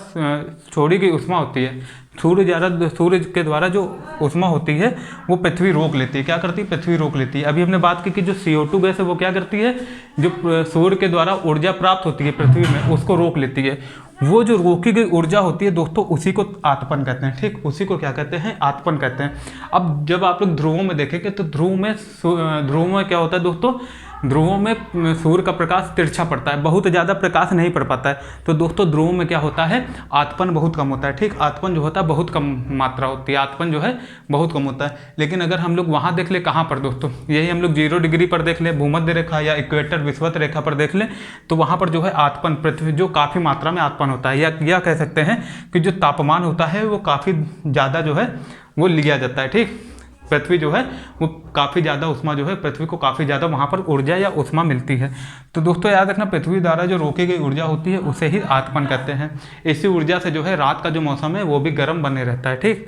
छोड़ी गई ऊष्मा होती है, सूर्य के द्वारा जो ऊष्मा होती है वो पृथ्वी रोक लेती है। क्या करती है, पृथ्वी रोक लेती है। अभी हमने बात की कि जो CO2 गैस है वो क्या करती है, जो सूर्य के द्वारा ऊर्जा प्राप्त होती है पृथ्वी में, उसको रोक लेती है। वो जो रोकी गई ऊर्जा होती है दोस्तों उसी को आतपन कहते हैं। ठीक, उसी को क्या कहते हैं, आतपन कहते हैं। अब जब आप लोग ध्रुवों में देखेंगे तो ध्रुव में क्या होता है दोस्तों, ध्रुवों में सूर्य का प्रकाश तिरछा पड़ता है, बहुत ज़्यादा प्रकाश नहीं पड़ पाता है। तो दोस्तों ध्रुवों में क्या होता है, आतपन बहुत कम होता है। ठीक, आतपन जो होता है बहुत कम मात्रा होती है, आतपन जो है बहुत कम होता है। लेकिन अगर हम लोग वहाँ देख ले, कहाँ पर दोस्तों, यही हम लोग 0 डिग्री पर देख ले, भूमध्य रेखा या इक्वेटर विषुवत रेखा पर देख ले, तो वहाँ पर जो है आतपन पृथ्वी जो काफ़ी मात्रा में आतपन होता है, या कह सकते हैं कि जो तापमान होता है वो काफ़ी ज़्यादा जो है वो लिया जाता है। ठीक, पृथ्वी जो है वो काफ़ी ज़्यादा ऊष्मा जो है, पृथ्वी को काफ़ी ज़्यादा वहाँ पर ऊर्जा या ऊष्मा मिलती है। तो दोस्तों याद रखना, पृथ्वी द्वारा जो रोकी गई ऊर्जा होती है उसे ही आतपन कहते हैं। इसी ऊर्जा से जो है रात का जो मौसम है वो भी गर्म बने रहता है। ठीक,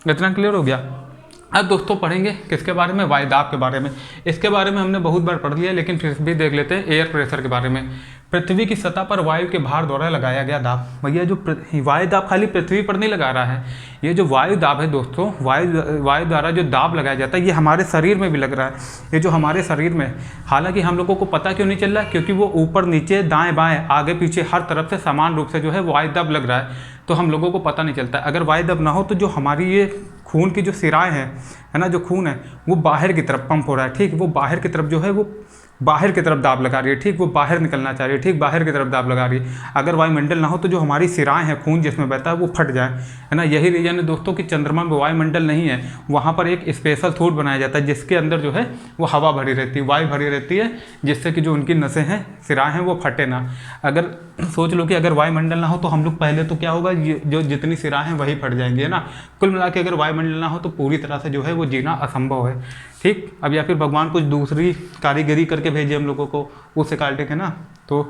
इतना क्लियर हो गया। अब दोस्तों पढ़ेंगे किसके बारे में, वायुदाब के बारे में। इसके बारे में हमने बहुत बार पढ़ लिया, लेकिन फिर भी देख लेते हैं एयर प्रेशर के बारे में। पृथ्वी की सतह पर वायु के भार द्वारा लगाया गया दाब। भैया जो वायुदाब खाली पृथ्वी पर नहीं लगा रहा है, ये जो वायुदाब है दोस्तों, वायु द्वारा जो दाब लगाया जाता है ये हमारे शरीर में भी लग रहा है। ये जो हमारे शरीर में, हालांकि हम लोगों को पता क्यों नहीं चल रहा है, क्योंकि वो ऊपर नीचे दाएं बाएं आगे पीछे हर तरफ से समान रूप से जो है वायुदाब लग रहा है, तो हम लोगों को पता नहीं चलता। अगर वायुदाब ना हो तो जो हमारी ये खून की जो सिराएं हैं, है ना, जो खून है वो बाहर की तरफ पंप हो रहा है, ठीक, वो बाहर की तरफ जो है वो बाहर की तरफ दाब लगा रही है, ठीक, वो बाहर निकलना चाह रही है, ठीक, बाहर की तरफ दाब लगा रही है। अगर वायुमंडल ना हो तो जो हमारी सिराएं हैं, खून जिसमें बहता है वो फट जाए, है ना। यही रीजन है दोस्तों कि चंद्रमा में वायुमंडल नहीं है, वहाँ पर एक स्पेशल सूट बनाया जाता है जिसके अंदर जो है वो हवा भरी रहती है, वायु भरी रहती है, जिससे कि जो उनकी नसें हैं, सिराएं हैं, वो फटे ना। अगर सोच लो कि अगर वायुमंडल ना हो तो हम लोग पहले तो क्या होगा, जो जितनी सिराएं हैं वही फट जाएंगी, है ना। कुल मिला के अगर वायुमंडल ना हो तो पूरी तरह से जो है वो जीना असंभव है, ठीक। अब या फिर भगवान कुछ दूसरी कारीगरी करके भेजे हम लोगों को उस एकाल्टिक, है ना। तो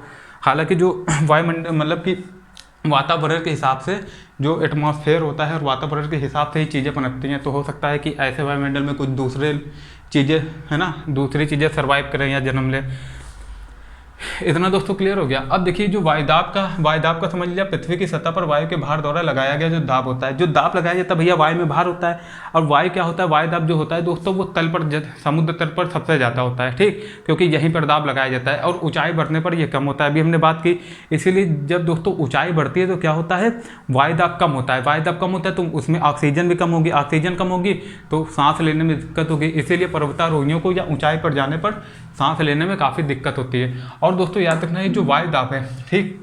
हालांकि जो वायुमंडल मतलब कि वातावरण के हिसाब से जो एटमॉस्फेयर होता है और वातावरण के हिसाब से ही चीज़ें पनपती हैं, तो हो सकता है कि ऐसे वायुमंडल में कुछ दूसरे चीज़ें, है ना, दूसरी चीज़ें सर्वाइव करें या जन्म लें। इतना दोस्तों क्लियर हो गया। अब देखिए जो वायुदाब का समझ लिया, पृथ्वी की सतह पर वायु के भार द्वारा लगाया गया जो दाब होता है। जो दाब लगाया जाता है भैया, वायु में भार होता है, और वायु क्या होता है, वायुदाब जो होता है दोस्तों वो तल पर, समुद्र तल पर सबसे ज़्यादा होता है, ठीक, क्योंकि यहीं पर दाब लगाया जाता है, और ऊंचाई बढ़ने पर यह कम होता है, अभी हमने बात की। इसीलिए जब दोस्तों ऊंचाई बढ़ती है तो क्या होता है, वायुदाब कम होता है। वायुदाब कम होता है तो उसमें ऑक्सीजन भी कम होगी, ऑक्सीजन कम होगी तो सांस लेने में दिक्कत होगी। इसीलिए पर्वतारोहियों को या ऊंचाई पर जाने पर सांस लेने में काफ़ी दिक्कत होती है। और दोस्तों याद रखना, ये जो वायुदाब है, ठीक,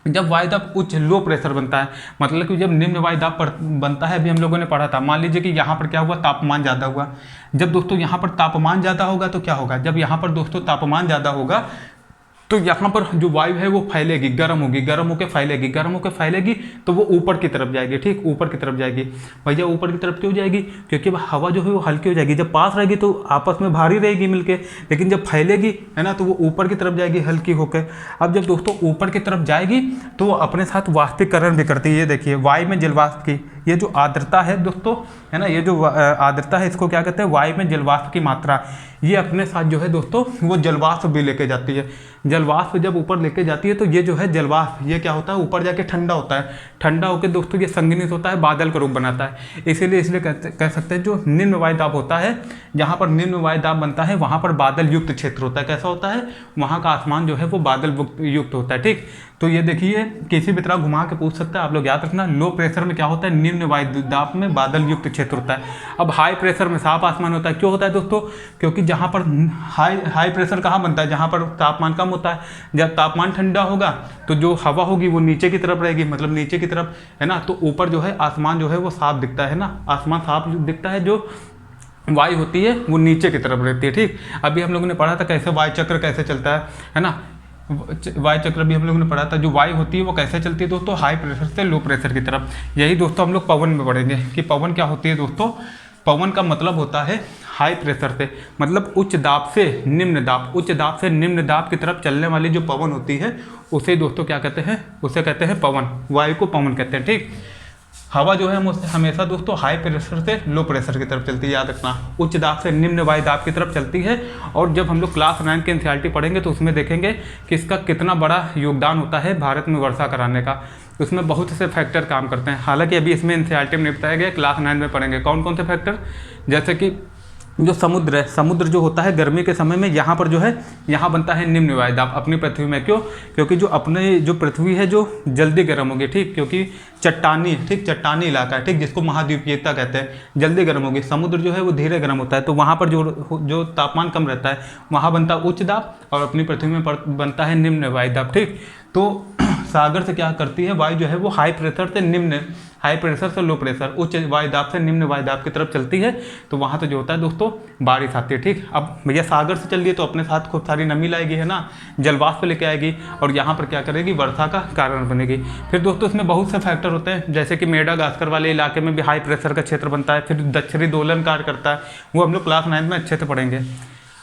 जब वायुदाब उच्च लो प्रेशर बनता है, मतलब कि जब निम्न वायुदाब बनता है, अभी हम लोगों ने पढ़ा था, मान लीजिए कि यहाँ पर क्या हुआ, तापमान ज़्यादा हुआ। जब दोस्तों यहाँ पर तापमान ज़्यादा होगा तो क्या होगा, जब यहाँ पर दोस्तों तापमान ज़्यादा होगा तो यहाँ पर जो वायु है वो फैलेगी, गर्म होगी, गर्म होकर फैलेगी, गर्म होकर फैलेगी तो वो ऊपर की तरफ जाएगी, ठीक, ऊपर की तरफ जाएगी। भैया ऊपर की तरफ क्यों जाएगी, क्योंकि हवा जो है वो हल्की हो जाएगी। जब पास रहेगी तो आपस में भारी रहेगी मिलके, लेकिन जब फैलेगी, है ना, तो वो ऊपर की तरफ जाएगी हल्की होकर। अब जब दोस्तों ऊपर की तरफ जाएगी तो वो अपने साथ वाष्पीकरण भी करती है। ये देखिए वायु में जलवाष्प की ये जो आर्द्रता है दोस्तों, है ना, ये जो आर्द्रता है इसको क्या कहते हैं, वायु में जलवाष्प की मात्रा, ये अपने साथ जो है दोस्तों वो जलवाष्प भी लेके जाती है। जलवाष्प जब ऊपर लेके जाती है तो ये जो है जलवाष्प, ये क्या होता है, ऊपर जाके ठंडा होता है। ठंडा होकर दोस्तों ये संघनित होता है, बादल का रूप बनाता है। इसीलिए कह सकते हैं जो निम्न वायुदाब होता है, जहाँ पर निम्न वायुदाब बनता है वहाँ पर बादल युक्त क्षेत्र होता है। कैसा होता है, वहाँ का आसमान जो है वो बादल युक्त होता है, ठीक। तो ये देखिए किसी भी तरह घुमा के पूछ सकता है, आप लोग याद रखना। लो प्रेशर में क्या होता है, निम्न वायुदाब में बादल युक्त क्षेत्र होता है। अब हाई प्रेशर में साफ आसमान होता है। क्यों होता है दोस्तों, क्योंकि जहाँ पर हाई प्रेशर कहाँ बनता है, जहाँ पर तापमान कम होता है। जब तापमान ठंडा होगा तो जो हवा होगी वो नीचे की तरफ रहेगी, मतलब नीचे की तरफ, है ना, तो ऊपर जो है आसमान जो है वो साफ दिखता है ना, आसमान साफ दिखता है। जो वायु होती है वो नीचे की तरफ रहती है, ठीक। अभी हम लोगों ने पढ़ा था कैसे वायु चक्र कैसे चलता है ना, वायु चक्र भी हम लोगों ने पढ़ा था। जो वायु होती है वो कैसे चलती है दोस्तों, हाई प्रेशर से लो प्रेशर की तरफ। यही दोस्तों हम लोग पवन में पढ़ेंगे कि पवन क्या होती है दोस्तों। पवन का मतलब होता है हाई प्रेशर से, मतलब उच्च दाब से निम्न दाब, उच्च दाब से निम्न दाब की तरफ चलने वाली जो पवन होती है उसे दोस्तों क्या कहते हैं, उसे कहते हैं पवन। वायु को पवन कहते हैं, ठीक। हवा जो है हमेशा दोस्तों हाई प्रेशर से लो प्रेशर की तरफ चलती है, याद रखना। उच्च दाब से निम्न वायु दाब की तरफ चलती है। और जब हम लोग क्लास 9 के एनसीईआरटी पढ़ेंगे तो उसमें देखेंगे कि इसका कितना बड़ा योगदान होता है भारत में वर्षा कराने का। उसमें बहुत से फैक्टर काम करते हैं। हालांकि अभी इसमें एनसीईआरटी में नहीं बताया गया, क्लास 9 में पढ़ेंगे कौन कौन से फैक्टर। जैसे कि जो समुद्र है, समुद्र जो होता है गर्मी के समय में यहाँ पर जो है यहाँ बनता है निम्न वायुदाब अपनी पृथ्वी में। क्यों, क्योंकि जो अपने जो पृथ्वी है जो जल्दी गर्म होगी, ठीक, क्योंकि चट्टानी, ठीक, चट्टानी इलाका है, ठीक, जिसको महाद्वीपीयता कहते हैं, जल्दी गर्म होगी। समुद्र जो है वो धीरे गर्म होता है, तो वहाँ पर जो तापमान कम रहता है वहाँ बनता है उच्च दाब, और अपनी पृथ्वी में बनता है निम्न वायुदाब, ठीक। तो सागर से क्या करती है वायु जो है वो हाई प्रेशर से निम्न, हाई प्रेशर से लो प्रेशर, उच्च वायुदाब से निम्न वायुदाब की तरफ चलती है। तो वहाँ तो जो होता है दोस्तों बारिश आती है, ठीक। अब भैया सागर से चल रही है तो अपने साथ खूब सारी नमी लाएगी, है ना, जलवाष्प लेके आएगी, और यहाँ पर क्या करेगी, वर्षा का कारण बनेगी। फिर दोस्तों इसमें बहुत से फैक्टर होते हैं, जैसे कि मेडागास्कर वाले इलाके में भी हाई प्रेशर का क्षेत्र बनता है। फिर दक्षिणी दोलन कार्य करता है, वो हम लोग क्लास 9 में अच्छे से पढ़ेंगे।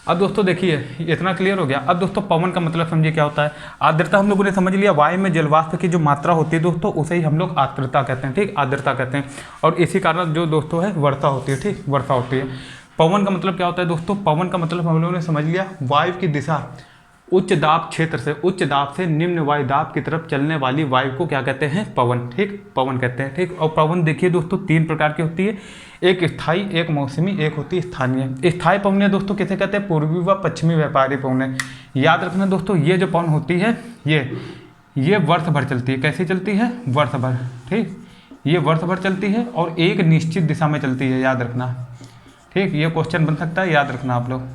अब दोस्तों देखिए इतना क्लियर हो गया। अब दोस्तों पवन का मतलब समझिए क्या होता है। आर्द्रता हम लोगों ने समझ लिया, वायु में जलवाष्प की जो मात्रा होती है दोस्तों उसे ही हम लोग आर्द्रता कहते हैं, ठीक, आर्द्रता कहते हैं। और इसी कारण जो दोस्तों है वर्षा होती है, ठीक, वर्षा होती है। पवन का मतलब क्या होता है दोस्तों, पवन का मतलब हम लोगों ने समझ लिया, वायु की दिशा उच्च दाब क्षेत्र से, उच्च दाब से निम्न वायु दाब की तरफ चलने वाली वायु को क्या कहते हैं, पवन, ठीक, पवन कहते हैं, ठीक। और पवन देखिए दोस्तों 3 प्रकार की होती है, एक स्थायी, एक मौसमी, एक होती है स्थानीय। स्थायी पवनें दोस्तों किसे कहते हैं, पूर्वी व पश्चिमी व्यापारी पवनें। याद रखना दोस्तों ये जो पवन होती है ये वर्ष भर चलती है। कैसे चलती है, वर्ष भर, ठीक, ये वर्ष भर चलती है और एक निश्चित दिशा में चलती है, याद रखना, ठीक। ये क्वेश्चन बन सकता है, याद रखना आप लोग,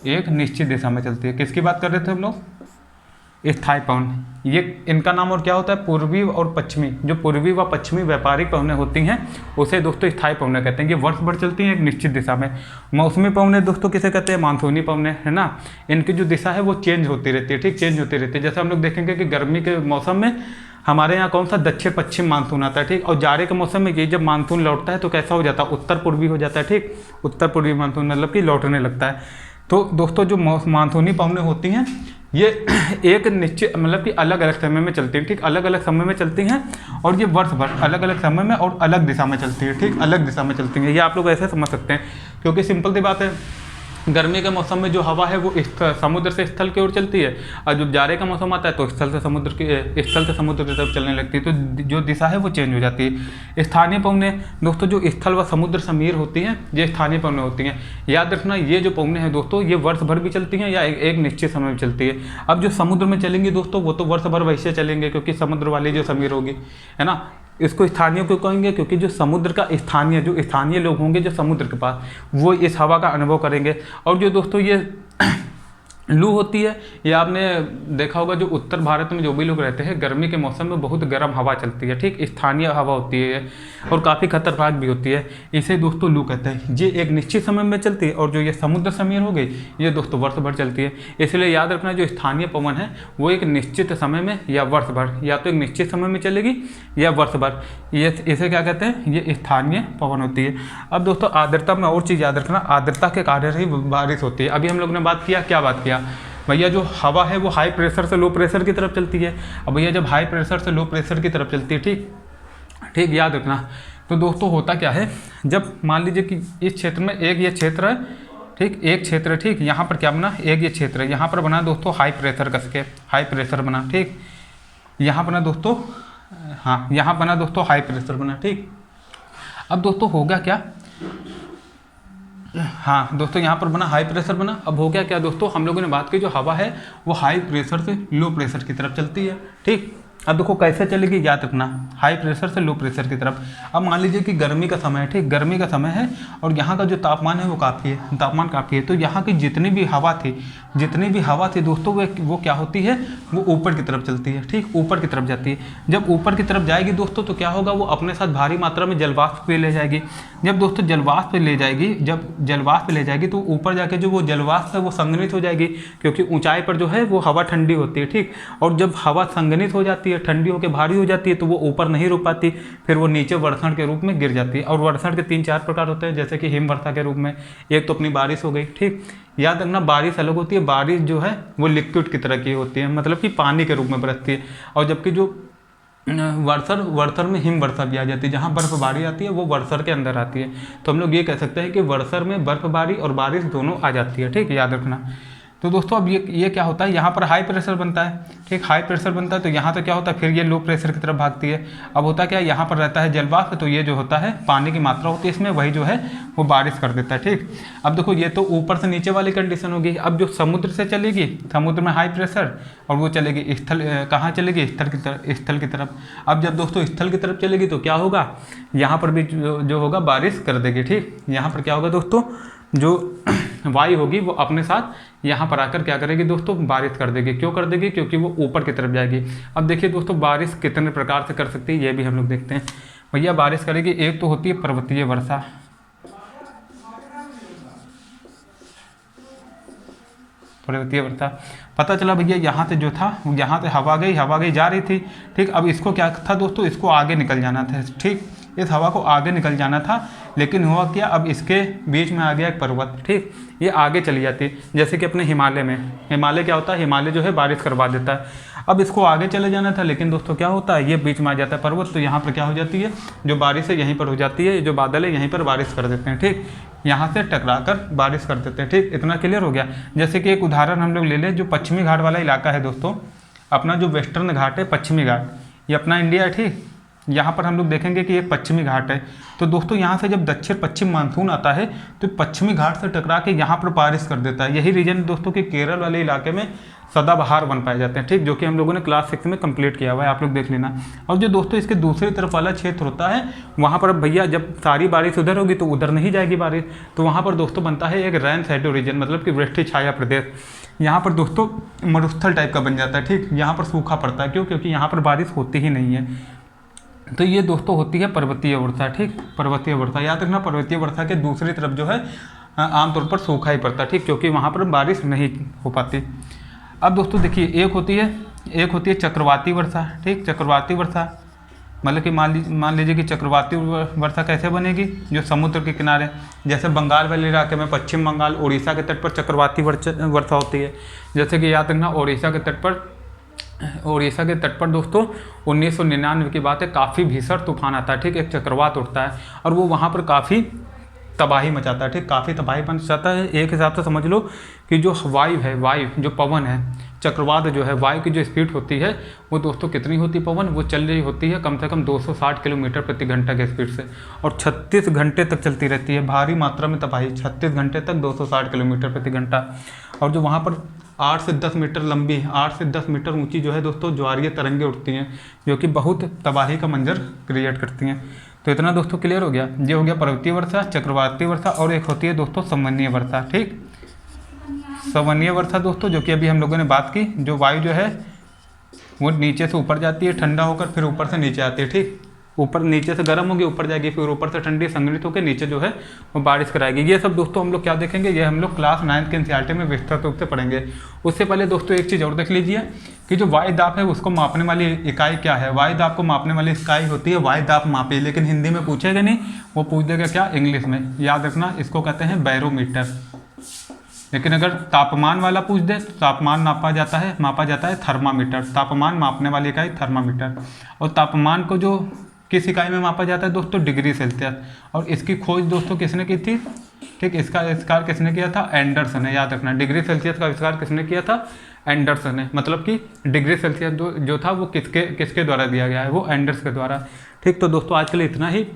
एक निश्चित दिशा में चलती है। किसकी बात कर रहे थे हम लोग, स्थायी पवन। ये इनका नाम और क्या होता है, पूर्वी और पश्चिमी, जो पूर्वी व पश्चिमी व्यापारिक पवनें होती हैं उसे दोस्तों स्थायी पवनें कहते हैं। ये वर्ष भर चलती हैं एक निश्चित दिशा में। मौसमी पवनें दोस्तों किसे कहते हैं, मानसूनी पवनें, है ना। इनकी जो दिशा है वो चेंज होती रहती है, ठीक, चेंज होती रहती है। जैसे हम लोग देखेंगे कि गर्मी के मौसम में हमारे यहाँ कौन सा दक्षिण पश्चिम मानसून आता है, ठीक। और जाड़े के मौसम में ये जब मानसून लौटता है तो कैसा हो जाता है, उत्तर पूर्वी हो जाता है, ठीक, उत्तर पूर्वी मानसून मतलब कि लौटने लगता है। तो दोस्तों जो मानसूनी पवनें होती हैं ये एक निश्चित मतलब कि अलग अलग समय में चलती हैं, ठीक, अलग अलग समय में चलती हैं। और ये वर्ष भर अलग अलग समय में और अलग दिशा में चलती है, ठीक, अलग दिशा में चलती हैं। ये आप लोग ऐसे समझ सकते हैं, क्योंकि सिंपल सी बात है, गर्मी के मौसम में जो हवा है वो समुद्र से स्थल की ओर चलती है, और जब जाड़े का मौसम आता है तो स्थल से समुद्र की तरफ चलने लगती है, तो जो दिशा है वो चेंज हो जाती है। स्थानीय पवनें दोस्तों जो स्थल व समुद्र समीर होती हैं ये स्थानीय पवनें होती हैं। याद रखना ये जो पवनें हैं दोस्तों ये वर्ष भर भी चलती हैं या एक निश्चित समय में चलती है। अब जो समुद्र में चलेंगी दोस्तों वो तो वर्ष भर वैसे चलेंगे, क्योंकि समुद्र वाली जो समीर होगी, है ना। इसको स्थानीय क्यों कहेंगे, क्योंकि जो समुद्र का जो स्थानीय लोग होंगे जो समुद्र के पास, वो इस हवा का अनुभव करेंगे। और जो दोस्तों ये लू होती है, ये आपने देखा होगा जो उत्तर भारत में जो भी लोग रहते हैं गर्मी के मौसम में बहुत गर्म हवा चलती है, ठीक, स्थानीय हवा होती है और काफ़ी खतरनाक भी होती है। इसे दोस्तों लू कहते हैं। ये एक निश्चित समय में चलती है और जो ये समुद्र समीर हो गई ये दोस्तों वर्ष भर चलती है। इसलिए याद रखना जो स्थानीय पवन है वो एक निश्चित समय में या वर्ष भर, या तो एक निश्चित समय में चलेगी या वर्ष भर, ये इसे क्या कहते हैं, ये स्थानीय पवन होती है। अब दोस्तों आर्द्रता में और चीज़ याद रखना, आर्द्रता के कारण ही बारिश होती है। अभी हम लोग ने बात किया, क्या बात किया भैया, जो हवा है वो हाई प्रेशर से लो प्रेशर की तरफ चलती है। अब भैया जब हाई प्रेशर से लो प्रेशर की तरफ चलती है, ठीक, याद रखना। तो दोस्तों होता क्या है, जब मान लीजिए कि इस क्षेत्र में एक ये क्षेत्र है, ठीक, एक क्षेत्र है, ठीक, यहाँ पर क्या बना, एक ये क्षेत्र है, यहाँ पर बना दोस्तों हाई प्रेशर कस के, हाई प्रेशर बना, ठीक, यहाँ बना दोस्तों, हाँ यहाँ बना दोस्तों हाई प्रेशर बना, ठीक। अब दोस्तों होगा क्या, हाँ दोस्तों यहाँ पर बना हाई प्रेशर बना। अब हो गया क्या दोस्तों, हम लोगों ने बात की जो हवा है वो हाई प्रेशर से लो प्रेशर की तरफ चलती है, ठीक। अब देखो कैसे चलेगी, याद रखना, हाई प्रेशर से लो प्रेशर की तरफ। अब मान लीजिए कि गर्मी का समय है, ठीक, गर्मी का समय है और यहाँ का जो तापमान है वो काफ़ी है, तापमान काफ़ी है, तो यहाँ की जितनी भी हवा थी दोस्तों वो क्या होती है, वो ऊपर की तरफ चलती है, ठीक, ऊपर की तरफ जाती है। जब ऊपर की तरफ जाएगी दोस्तों तो क्या होगा, वो अपने साथ भारी मात्रा में जलवाष्प पे ले जाएगी। जब दोस्तों जलवाष्प पे ले जाएगी तो ऊपर जाके जो वो जलवाष्प है वो संघनित हो जाएगी, क्योंकि ऊंचाई पर जो है वो हवा ठंडी होती है, ठीक। और जब हवा संघनित हो जाती है, ठंडी होकर भारी हो जाती है, तो वो ऊपर नहीं रुक पाती, फिर वो नीचे वर्षण के रूप में गिर जाती है। और वर्षण के 3-4 प्रकार होते हैं, जैसे कि हिमवर्षा के रूप में, एक तो अपनी बारिश हो गई, ठीक। याद रखना बारिश अलग होती है, बारिश जो है वो लिक्विड की तरह की होती है, मतलब कि पानी के रूप में बरसती है। और जबकि जो वर्षर में हिमवर्षा भी आ जाती है, जहाँ बर्फबारी आती है वो वर्षर के अंदर आती है। तो हम लोग ये कह सकते हैं कि वर्षर में बर्फबारी और बारिश दोनों आ जाती है, ठीक, याद रखना। तो दोस्तों अब ये क्या होता है, यहाँ पर हाई प्रेशर बनता है, ठीक, हाई प्रेशर बनता है, तो यहाँ तो क्या होता है, फिर ये लो प्रेशर की तरफ भागती है। अब होता क्या है, यहाँ पर रहता है जलवाष्प, तो ये जो होता है पानी की मात्रा होती है इसमें, वही जो है वो बारिश कर देता है, ठीक। अब देखो ये तो ऊपर से नीचे वाली कंडीशन होगी। अब जो समुद्र से चलेगी, समुद्र में हाई प्रेशर, और वो चलेगी स्थल, कहाँ चलेगी, स्थल की तरफ। अब जब दोस्तों स्थल की तरफ चलेगी तो क्या होगा, यहाँ पर भी जो होगा बारिश कर देगी, ठीक। यहाँ पर क्या होगा दोस्तों, जो वायु होगी वो अपने साथ यहाँ पर आकर क्या करेगी दोस्तों, बारिश कर देगी। क्यों कर देगी, क्योंकि वो ऊपर की तरफ जाएगी। अब देखिए दोस्तों बारिश कितने प्रकार से कर सकती है ये भी हम लोग देखते हैं। भैया बारिश करेगी, एक तो होती है पर्वतीय वर्षा, पर्वतीय वर्षा। पता चला भैया यहाँ से जो था, यहाँ से हवा गई जा रही थी, ठीक। अब इसको क्या था दोस्तों, इसको आगे निकल जाना था, ठीक, इस हवा को आगे निकल जाना था, लेकिन हुआ क्या, अब इसके बीच में आ गया एक पर्वत, ठीक, ये आगे चली जाती है। जैसे कि अपने हिमालय में, हिमालय क्या होता है, हिमालय जो है बारिश करवा देता है। अब इसको आगे चले जाना था, लेकिन दोस्तों क्या होता है, ये बीच में आ जाता है पर्वत, तो यहाँ पर क्या हो जाती है, जो बारिश है यहीं पर हो जाती है, जो बादल है यहीं पर बारिश कर देते हैं, ठीक, यहाँ से टकरा कर बारिश कर देते हैं, ठीक। इतना क्लियर हो गया। जैसे कि एक उदाहरण हम लोग ले लें, जो पश्चिमी घाट वाला इलाका है दोस्तों, अपना जो वेस्टर्न घाट है, पश्चिमी घाट, ये अपना इंडिया है, ठीक। यहाँ पर हम लोग देखेंगे कि एक पश्चिमी घाट है, तो दोस्तों यहाँ से जब दक्षिण पश्चिम मानसून आता है तो पश्चिमी घाट से टकरा के यहाँ पर बारिश कर देता है। यही रीजन दोस्तों कि केरल वाले इलाके में सदाबहार बन पाए जाते हैं, ठीक, जो कि हम लोगों ने क्लास 6 में कंप्लीट किया हुआ है, आप लोग देख लेना। और जो दोस्तों इसके दूसरी तरफ वाला क्षेत्र होता है, वहाँ पर भैया जब सारी बारिश उधर होगी तो उधर नहीं जाएगी बारिश, तो वहाँ पर दोस्तों बनता है एक रेन शैडो रीजन, मतलब कि वृष्टि छाया प्रदेश। यहाँ पर दोस्तों मरुस्थल टाइप का बन जाता है, ठीक, यहाँ पर सूखा पड़ता है, क्यों, क्योंकि यहाँ पर बारिश होती ही नहीं है। तो ये दोस्तों होती है पर्वतीय वर्षा, ठीक, पर्वतीय वर्षा। याद रखना, पर्वतीय वर्षा के दूसरी तरफ जो है आमतौर पर सूखा ही पड़ता है, ठीक, क्योंकि वहाँ पर बारिश नहीं हो पाती। अब दोस्तों देखिए, एक होती है चक्रवाती वर्षा, ठीक, चक्रवाती वर्षा मतलब कि मान लीजिए कि चक्रवाती वर्षा कैसे बनेगी, जो समुद्र के किनारे, जैसे बंगाल वाले इलाके में, पश्चिम बंगाल उड़ीसा के तट पर चक्रवाती वर्षा होती है। जैसे कि याद रखना, उड़ीसा के तट पर दोस्तों 1999 की बात है, काफ़ी भीषण तूफान आता है, ठीक, एक चक्रवात उठता है और वो वहाँ पर काफ़ी तबाही मचाता है, ठीक, काफ़ी तबाही मचाता है। एक हिसाब से समझ लो कि जो वायु जो पवन है, चक्रवात जो है, वायु की जो स्पीड होती है वो दोस्तों कितनी होती है, पवन वो चल रही होती है कम से कम 260 किलोमीटर प्रति घंटा के स्पीड से, और 36 घंटे तक चलती रहती है, भारी मात्रा में तबाही, 36 घंटे तक 260 किलोमीटर प्रति घंटा। और जो वहाँ पर 8 से 10 मीटर लंबी, 8 से 10 मीटर ऊंची जो है दोस्तों ज्वारीय तरंगें उठती हैं, जो कि बहुत तबाही का मंजर क्रिएट करती हैं। तो इतना दोस्तों क्लियर हो गया। ये हो गया पर्वतीय वर्षा, चक्रवाती वर्षा, और एक होती है दोस्तों संवहनीय वर्षा, ठीक। संवहनीय वर्षा दोस्तों, जो कि अभी हम लोगों ने बात की, जो वायु जो है वो नीचे से ऊपर जाती है ठंडा होकर, फिर ऊपर से नीचे आती है, ठीक, ऊपर नीचे से गर्म होगी, ऊपर जाएगी, फिर ऊपर से ठंडी संग्रहित होकर नीचे जो है वो बारिश कराएगी। ये सब दोस्तों हम लोग क्या देखेंगे, ये हम लोग क्लास 9 के एनसीईआरटी में विस्तृत रूप से पढ़ेंगे। उससे पहले दोस्तों एक चीज़ और देख लीजिए कि जो वायु दाब है उसको मापने वाली इकाई क्या है। वायु दाब को मापने वाली इकाई होती है वायु दाब मापी, लेकिन हिंदी में पूछेगा नहीं, वो पूछ देगा क्या, इंग्लिश में। याद रखना, इसको कहते हैं बैरोमीटर। लेकिन अगर तापमान वाला पूछ दे तो तापमान मापा जाता है थर्मामीटर। तापमान मापने वाली इकाई थर्मामीटर। और तापमान को जो किस इकाई में मापा जाता है दोस्तों, डिग्री सेल्सियस। और इसकी खोज दोस्तों किसने की थी, ठीक, इसका आविष्कार किसने किया था, एंडरसन ने। याद रखना, डिग्री सेल्सियस का आविष्कार किसने किया था, एंडरसन ने। मतलब कि डिग्री सेल्सियस जो था वो किसके द्वारा दिया गया है, वो एंडर्स के द्वारा, ठीक। तो दोस्तों आज के लिए इतना ही।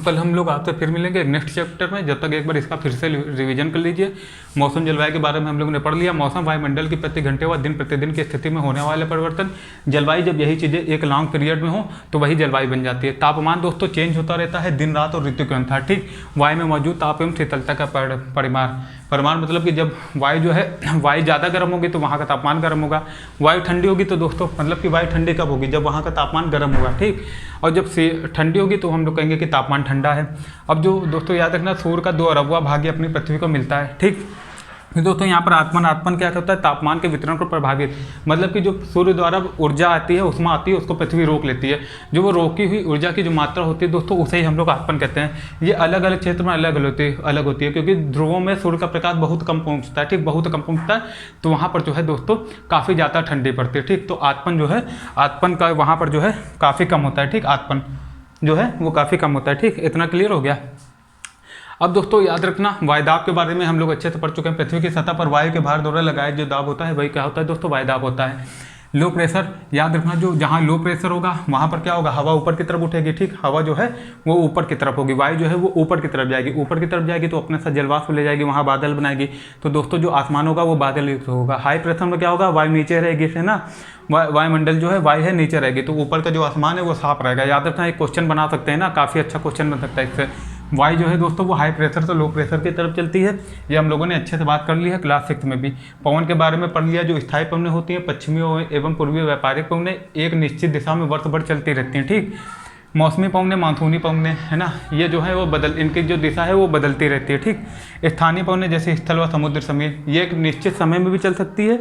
कल हम लोग आपसे फिर मिलेंगे नेक्स्ट चैप्टर में। जब तक एक बार इसका फिर से रिवीजन कर लीजिए। मौसम जलवायु के बारे में हम लोगों ने पढ़ लिया। मौसम वायुमंडल की प्रति घंटे व दिन प्रतिदिन की स्थिति में होने वाले परिवर्तन। जलवायु जब यही चीज़ें एक लॉन्ग पीरियड में हो तो वही जलवायु बन जाती है। तापमान दोस्तों चेंज होता रहता है दिन रात और ऋतु के अनुसार, ठीक। वायु में मौजूद ताप एवं शीतलता का परिमाण मतलब कि जब वायु जो है वायु ज़्यादा गर्म होगी तो वहाँ का तापमान गर्म होगा। वायु ठंडी होगी तो दोस्तों मतलब कि वायु ठंडी कब होगी, जब वहाँ का तापमान गर्म होगा, ठीक। और जब से ठंडी होगी तो हम लोग कहेंगे कि तापमान ठंडा है। अब जो दोस्तों याद रखना, सूर्य का 2 अरबवा भाग अपनी पृथ्वी को मिलता है, ठीक। फिर दोस्तों यहाँ पर आत्मन क्या करता है, तापमान के वितरण को प्रभावित, मतलब कि जो सूर्य द्वारा ऊर्जा आती है उसमें आती है उसको पृथ्वी रोक लेती है। जो वो रोकी हुई ऊर्जा की जो मात्रा होती है दोस्तों उसे ही हम लोग आत्मन कहते हैं। ये अलग अलग क्षेत्र में अलग होती है क्योंकि ध्रुवों में सूर्य का प्रकाश बहुत कम पहुँचता है, ठीक, बहुत कम पहुँचता है, तो वहाँ पर जो है दोस्तों काफ़ी ज़्यादा ठंडी पड़ती है, ठीक। तो आत्मन जो है, आत्मन का वहाँ पर जो है काफ़ी कम होता है, ठीक। आत्मन जो है वो काफ़ी कम होता है, ठीक। इतना क्लियर हो गया। अब दोस्तों याद रखना, वायुदाब के बारे में हम लोग अच्छे से पढ़ चुके हैं। पृथ्वी की सतह पर वायु के भार द्वारा लगाए जो दाब होता है वही क्या होता है दोस्तों, वायुदाब होता है। लो प्रेशर, याद रखना, जो जहाँ लो प्रेशर होगा वहाँ पर क्या होगा, हवा ऊपर की तरफ उठेगी, ठीक। हवा जो है वो ऊपर की तरफ होगी, वायु जो है वो ऊपर की तरफ जाएगी। ऊपर की तरफ जाएगी तो अपने साथ जलवाष्प ले जाएगी, वहाँ बादल बनाएगी। तो दोस्तों जो आसमान होगा वो बादल युक्त होगा। हाई प्रेशर में क्या होगा, वायु नीचे रहेगी, है ना, वायुमंडल जो है वायु है नीचे रहेगी, तो ऊपर का जो आसमान है वो साफ रहेगा। याद रखना, एक क्वेश्चन बना सकते हैं ना, काफ़ी अच्छा क्वेश्चन बन सकता है इससे। वायु जो है दोस्तों वो हाई प्रेशर से लो प्रेशर की तरफ चलती है। ये हम लोगों ने अच्छे से बात कर ली है क्लास 6 में भी। पवन के बारे में पढ़ लिया, जो स्थायी पवनें होती हैं, पश्चिमी एवं पूर्वी व्यापारिक पवनें एक निश्चित दिशा में वर्ष भर चलती रहती हैं, ठीक। मौसमी पवनें, मानसूनी पवनें, है ना, ये जो है वो इनकी जो दिशा है वो बदलती रहती है, ठीक। स्थानीय पवनें जैसे स्थल व समुद्र समीप, ये एक निश्चित समय में भी चल सकती है,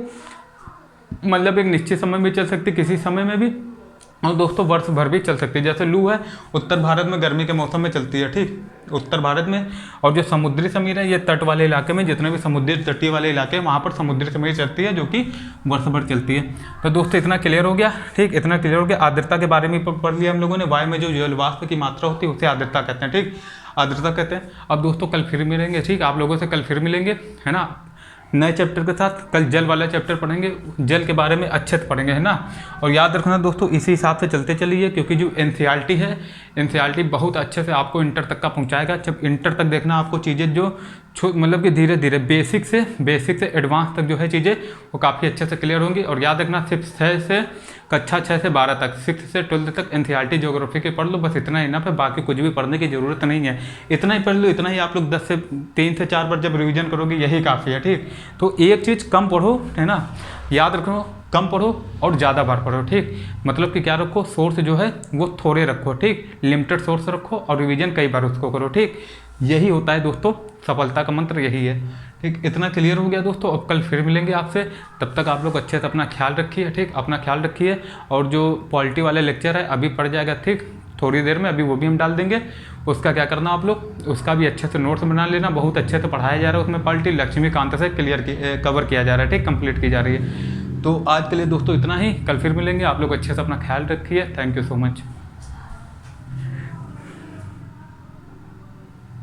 मतलब एक निश्चित समय में चल सकती है किसी समय में भी, और दोस्तों वर्ष भर भी चल सकती है। जैसे लू है उत्तर भारत में गर्मी के मौसम में चलती है, ठीक, उत्तर भारत में। और जो समुद्री समीर है ये तट वाले इलाके में, जितने भी समुद्री तटीय वाले इलाके हैं वहाँ पर समुद्री समीर चलती है, जो कि वर्ष भर चलती है। तो दोस्तों इतना क्लियर हो गया, ठीक, इतना क्लियर हो गया। आर्द्रता के बारे में पढ़ लिया हम लोगों ने। वायु में जो जल वाष्प की मात्रा होती है उसे आर्द्रता कहते हैं, ठीक, आर्द्रता कहते हैं। अब दोस्तों कल फिर मिलेंगे, ठीक, आप लोगों से कल फिर मिलेंगे, है ना, नए चैप्टर के साथ। कल जल वाला चैप्टर पढ़ेंगे, जल के बारे में अच्छे से पढ़ेंगे, है ना। और याद रखना दोस्तों इसी हिसाब से चलते चलिए, क्योंकि जो एनसीईआरटी है, एनसीईआरटी बहुत अच्छे से आपको इंटर तक का पहुंचाएगा। जब इंटर तक देखना आपको चीज़ें जो मतलब कि धीरे धीरे बेसिक से एडवांस तक जो है चीज़ें वो काफ़ी अच्छे से क्लियर होंगी। और याद रखना सिर्फ कक्षा 6 से 12 तक, 6 से 12 तक एनसीईआरटी ज्योग्राफी के पढ़ लो, बस इतना ही ना, फिर बाकी कुछ भी पढ़ने की ज़रूरत नहीं है। इतना ही पढ़ लो, इतना ही आप लोग 3 से 4 बार जब रिवीजन करोगे यही काफ़ी है, ठीक। तो एक चीज़ कम पढ़ो, है ना, याद रखो, कम पढ़ो और ज़्यादा बार पढ़ो, ठीक। मतलब कि क्या रखो, सोर्स जो है वो थोड़े रखो, ठीक, लिमिटेड सोर्स रखो और रिवीजन कई बार उसको करो, ठीक। यही होता है दोस्तों, सफलता का मंत्र यही है, ठीक। इतना क्लियर हो गया दोस्तों। अब कल फिर मिलेंगे आपसे, तब तक आप लोग अच्छे से अपना ख्याल रखिए, ठीक, अपना ख्याल रखिए। और जो पॉलिटी वाले लेक्चर है अभी पढ़ जाएगा, ठीक, थोड़ी देर में, अभी वो भी हम डाल देंगे। उसका क्या करना आप लोग, उसका भी अच्छे से नोट्स बना लेना, बहुत अच्छे से पढ़ाया जा रहा है उसमें, पॉलिटी लक्ष्मीकांत से कवर किया जा रहा है, ठीक, कंप्लीट की जा रही है। तो आज के लिए दोस्तों इतना ही, कल फिर मिलेंगे। आप लोग अच्छे से अपना ख्याल रखिए। Thank you so much.